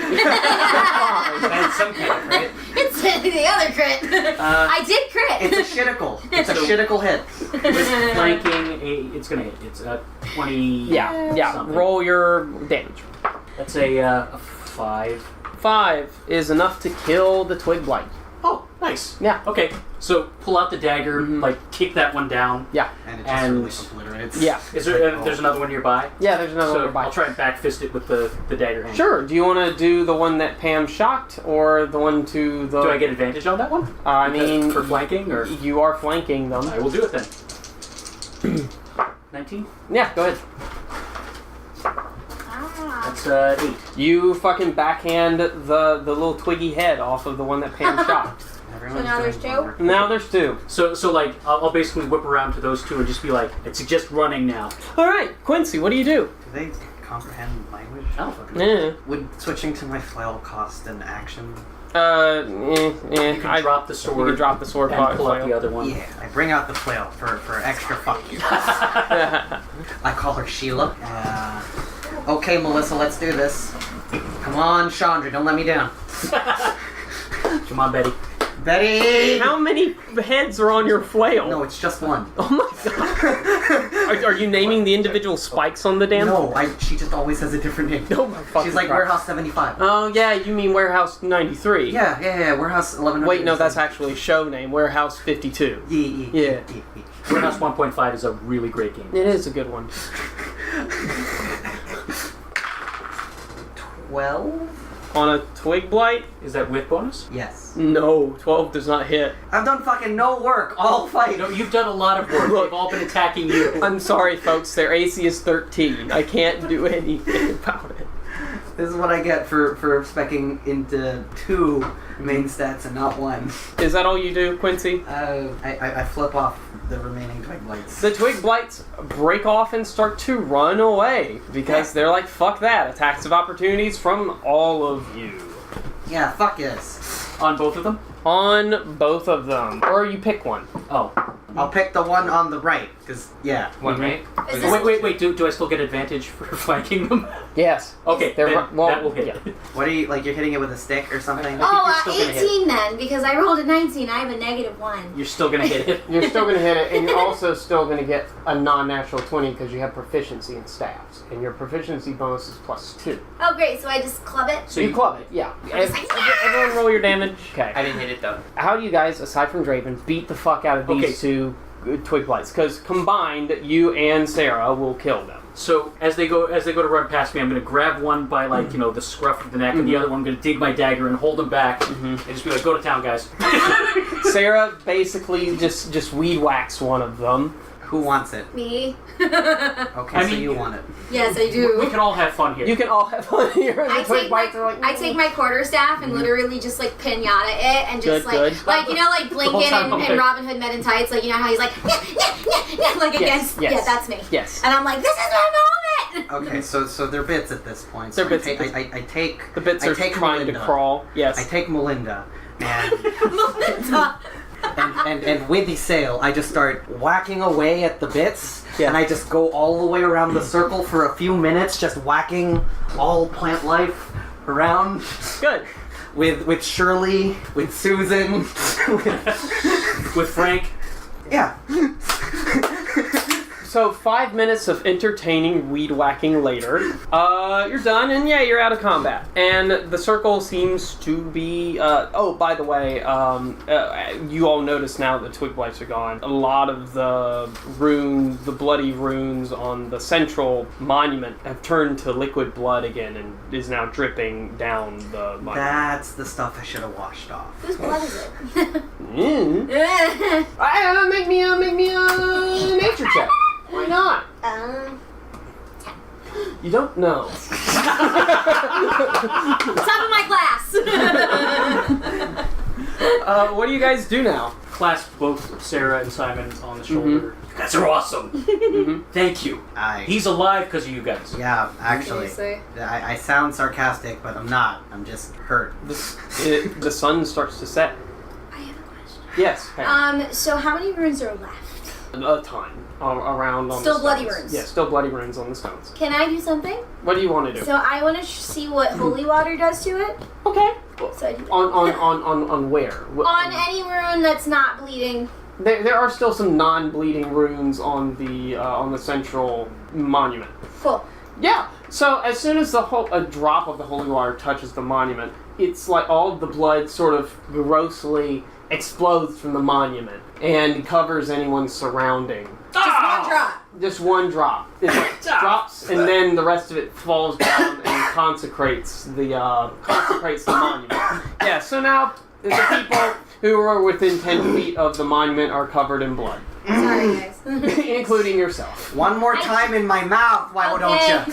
That's some kind of crit. It's the other crit. I did crit. It's a shitticle. It's a shitticle hit. With flanking, it's gonna hit. It's 20. Yeah. something. Roll your damage. That's a 5. 5 is enough to kill the twig blight. Oh, nice. Yeah. Okay. So pull out the dagger, like kick that one down. Yeah. And it just really obliterates. Yeah. Is there? There's another one nearby. Yeah, there's another So one by. I'll try and back fist it with the dagger hand. Sure. Do you want to do the one that Pam shocked, or the one to the... Do I get advantage on that one? I Because mean... for flanking, or You are flanking them. I will do it then. 19. Yeah, go ahead. That's 8. You fucking backhand the little twiggy head off of the one that Pam shocked. Everyone's now there's doing two? work. Now there's 2. So like I'll basically whip around to those 2 and just be like, I suggest running now. All right, Quincy, what do you do? Do they comprehend language? I don't fucking know. Yeah. Would switching to my flail cost an action? You can drop the sword. You can drop the sword. and pull up the other one. Yeah, I bring out the flail for extra fuck you. I call her Sheila. Okay, Melissa, let's do this. Come on, Chandra, don't let me down. Come on, Betty. Betty! How many heads are on your flail? No, it's just one. Oh my god. Are you naming the individual spikes on the damn? No, she just always has a different name. Oh my fucking She's like God. Warehouse 75. Oh yeah, you mean Warehouse 93. Yeah, Warehouse 11. Wait, no, that's actually a show name, Warehouse 52. Yeah. Warehouse 1.5 is a really great game. It is a good one. 12? On a Twig Blight? Is that with bonus? Yes. No, 12 does not hit. I've done fucking no work all fight. No, you've done a lot of work. They've all been attacking you. I'm sorry, folks, their AC is 13. I can't do anything about it. This is what I get for speccing into 2 main stats and not 1. Is that all you do, Quincy? I flip off the remaining Twig Blights. The Twig Blights break off and start to run away because they're like, fuck that. Attacks of opportunities from all of you. Yeah, fuck yes. On both of them? On both of them. Or you pick one. Oh. I'll pick the one on the right, because, yeah. One, right? Is this- Wait. Do I still get advantage for flanking them? Yes. Okay, They're then well, that will hit. yeah. What are you, like, you're hitting it with a stick or something? Oh, you're still gonna hit 18 then, because I rolled a 19. I have a -1. You're still gonna hit it. You're still going to hit it, and you're also still going to get a non-natural 20 because you have proficiency in staves. And your proficiency bonus is +2. Oh, great. So I just club it? So you club it, yeah. Everyone roll your damage. Okay. I didn't hit it though. How do you guys, aside from Draven, beat the fuck out of these two Twig Blights? Because combined, you and Sarah will kill them. So as they go to run past me, I'm gonna grab one by the scruff of the neck, and the other one I'm gonna dig my dagger and hold them back, and just be like, "Go to town, guys." Sarah basically just weed whacks one of them. Who wants it? Me. Okay, so you want it. Yes, I do. We can all have fun here. You can all have fun here. I take my quarterstaff and literally just like pinata it and just Good. like like whole Blinken time I'm and like- Robin Hood Men in Tights, like how he's like like against yes. yeah, that's me. Yes. And I'm like, this is my moment. Okay, so they're bits at this point. So They're bits at this- I take The bits I are take trying Melinda. to crawl. Yes. I take Melinda, and Melinda. and with the sail, I just start whacking away at the bits, Yeah. and I just go all the way around the circle for a few minutes, just whacking all plant life around. Good. With Shirley, with Susan, With Frank. yeah. So 5 minutes of entertaining weed whacking later, you're done, and yeah, you're out of combat. And the circle seems to be. Oh, by the way, you all notice now that Twig Blights are gone. A lot of the runes, the bloody runes on the central monument, have turned to liquid blood again, and is now dripping down the monument. That's the stuff I should have washed off. Whose blood is it? Make me a nature check. Why not? You don't know. Top of my class. What do you guys do now? Clasp both Sarah and Simon on the shoulder. You guys are awesome. Thank you. He's alive because of you guys. Yeah, actually. Seriously? I sound sarcastic, but I'm not. I'm just hurt. The sun starts to set. I have a question. Yes. Pam. So how many runes are left? A ton around on Still the bloody stones. runes? Yeah, still bloody runes on the stones. Can I do something? What do you want to do? So I want to see what holy water does to it. Okay. So I do that. On where? On any rune that's not bleeding. There are still some non-bleeding runes on the central monument. Cool. Yeah. So as soon as a drop of the holy water touches the monument, it's like all of the blood sort of grossly explodes from the monument and covers anyone surrounding. Just one drop. Just one drop. It drops, and then the rest of it falls down and consecrates the monument. Yeah. So now the people who are within 10 feet of the monument are covered in blood, Sorry, guys. including yourself. One more time in my mouth, why don't you?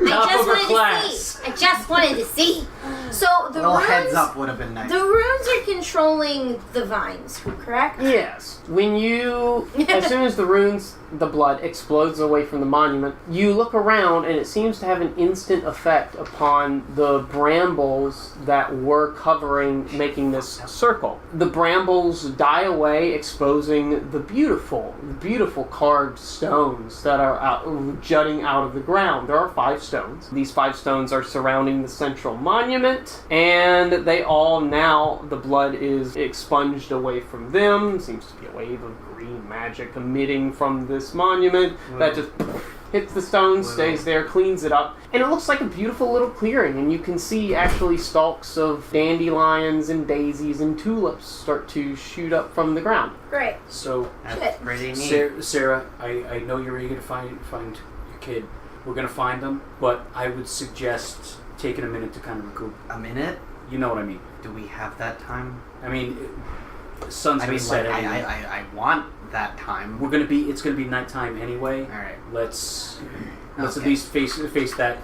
I just wanted to see. So the Well, runes, heads up would have been nice. the runes are controlling the vines, correct? Yes. When you, as soon as the blood explodes away from the monument, you look around and it seems to have an instant effect upon the brambles that were covering, making this circle. The brambles die away, exposing the beautiful carved stones that are jutting out of the ground. There are 5 stones. These 5 stones are surrounding the central monument, and they all now, the blood is expunged away from them. Seems to be a wave of green magic emitting from this monument that just hits the stone, stays there, cleans it up, and it looks like a beautiful little clearing, and you can see actually stalks of dandelions and daisies and tulips start to shoot up from the ground. Great. So, That's pretty neat. Sarah, I know you're eager to find your kid. We're going to find them, but I would suggest taking a minute to kind of recoup. A minute? You know what I mean. Do we have that time? I mean, the sun's I going mean, to set like, anyway. I want that time. It's going to be nighttime anyway. All right. Let's Okay. at least face that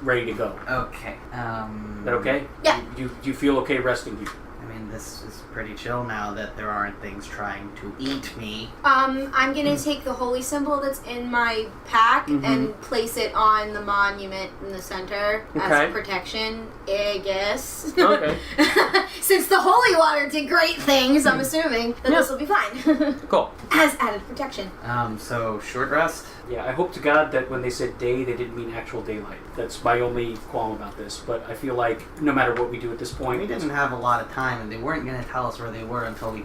ready to go. Okay. Is that okay? Yeah. Do you feel okay resting here? I mean, this is pretty chill now that there aren't things trying to eat me. I'm gonna take the holy symbol that's in my pack and place it on the monument in the center Okay. as protection, I guess. Okay. Since the holy water did great things, I'm assuming that this will be fine. Cool. As added protection. So short rest? Yeah, I hope to God that when they said day, they didn't mean actual daylight. That's my only qualm about this. But I feel like no matter what we do at this point, We didn't have a lot of time, and they weren't going to tell us where they were until we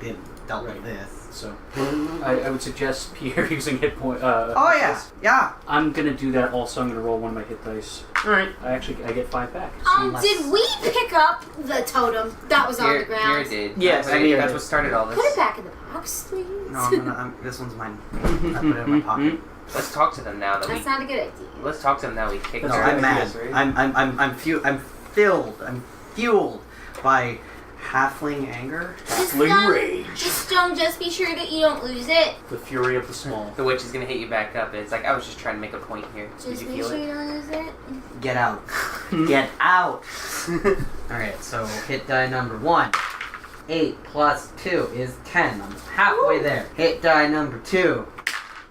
dealt with this. So I would suggest Pierre using hit point. Oh yeah, yeah. I'm gonna do that. Also, I'm gonna roll one of my hit dice. All right. I get 5 back. Did we pick up the totem that was on the Pierre ground? did. Yes, I mean, Pierre that's did. what started all this. Put it back in the box, please. No, this one's mine. I put it in my pocket. Let's talk to them now that That's not a good idea. Let's talk to them now we kicked No, their I'm mad. asses, right? I'm fueled by halfling anger. Just be sure that you don't lose it. The fury of the small. The witch is gonna hit you back up. It's like I was just trying to make a point here. Did Just you make feel sure it? you don't lose it. Get out. Get out. Alright, so hit die number 1. 8 plus 2 is 10. I'm halfway there. Hit die number 2.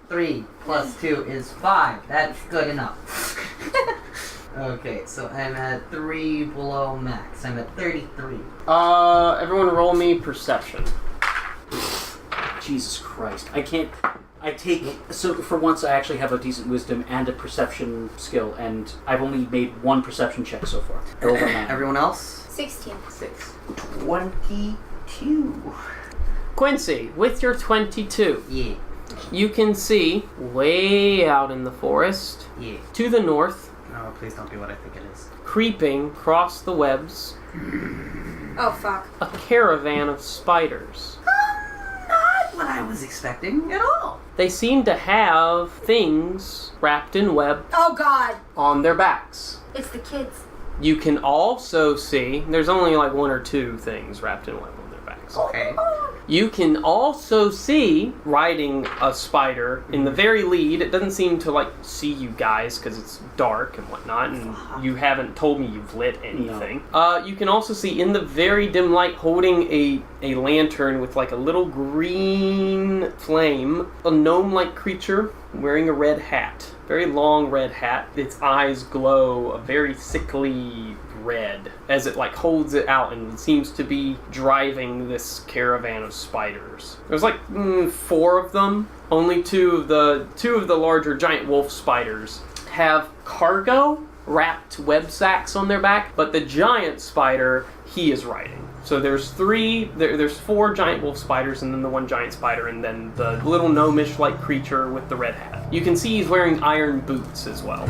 3 plus 2 is 5. That's good enough. Okay, so I'm at 3 below max. I'm at 33. Everyone roll me perception. Jesus Christ. So for once I actually have a decent wisdom and a perception skill, and I've only made 1 perception check so far. Roll a 9. Everyone else? 16. 6. 22. Quincy, with your 22, Yeah. you can see way out in the forest, Yeah. to the north, No, please don't be what I think it is. creeping across the webs, Oh, fuck. a caravan of spiders. Not what I was expecting at all. They seem to have things wrapped in web Oh, God. on their backs. It's the kids. You can also see, there's only like 1 or 2 things wrapped in web on their backs. Okay. You can also see, riding a spider in the very lead, it doesn't seem to like see you guys because it's dark and whatnot, and you haven't told me you've lit anything. You can also see in the very dim light holding a lantern with like a little green flame, a gnome-like creature wearing a red hat. Very long red hat. Its eyes glow a very sickly red as it like holds it out and seems to be driving this caravan of spiders. There's like 4 of them. Only two of the larger giant wolf spiders have cargo wrapped web sacks on their back, but the giant spider he is riding. So there's 4 giant wolf spiders, and then the 1 giant spider, and then the little gnomish like creature with the red hat. You can see he's wearing iron boots as well.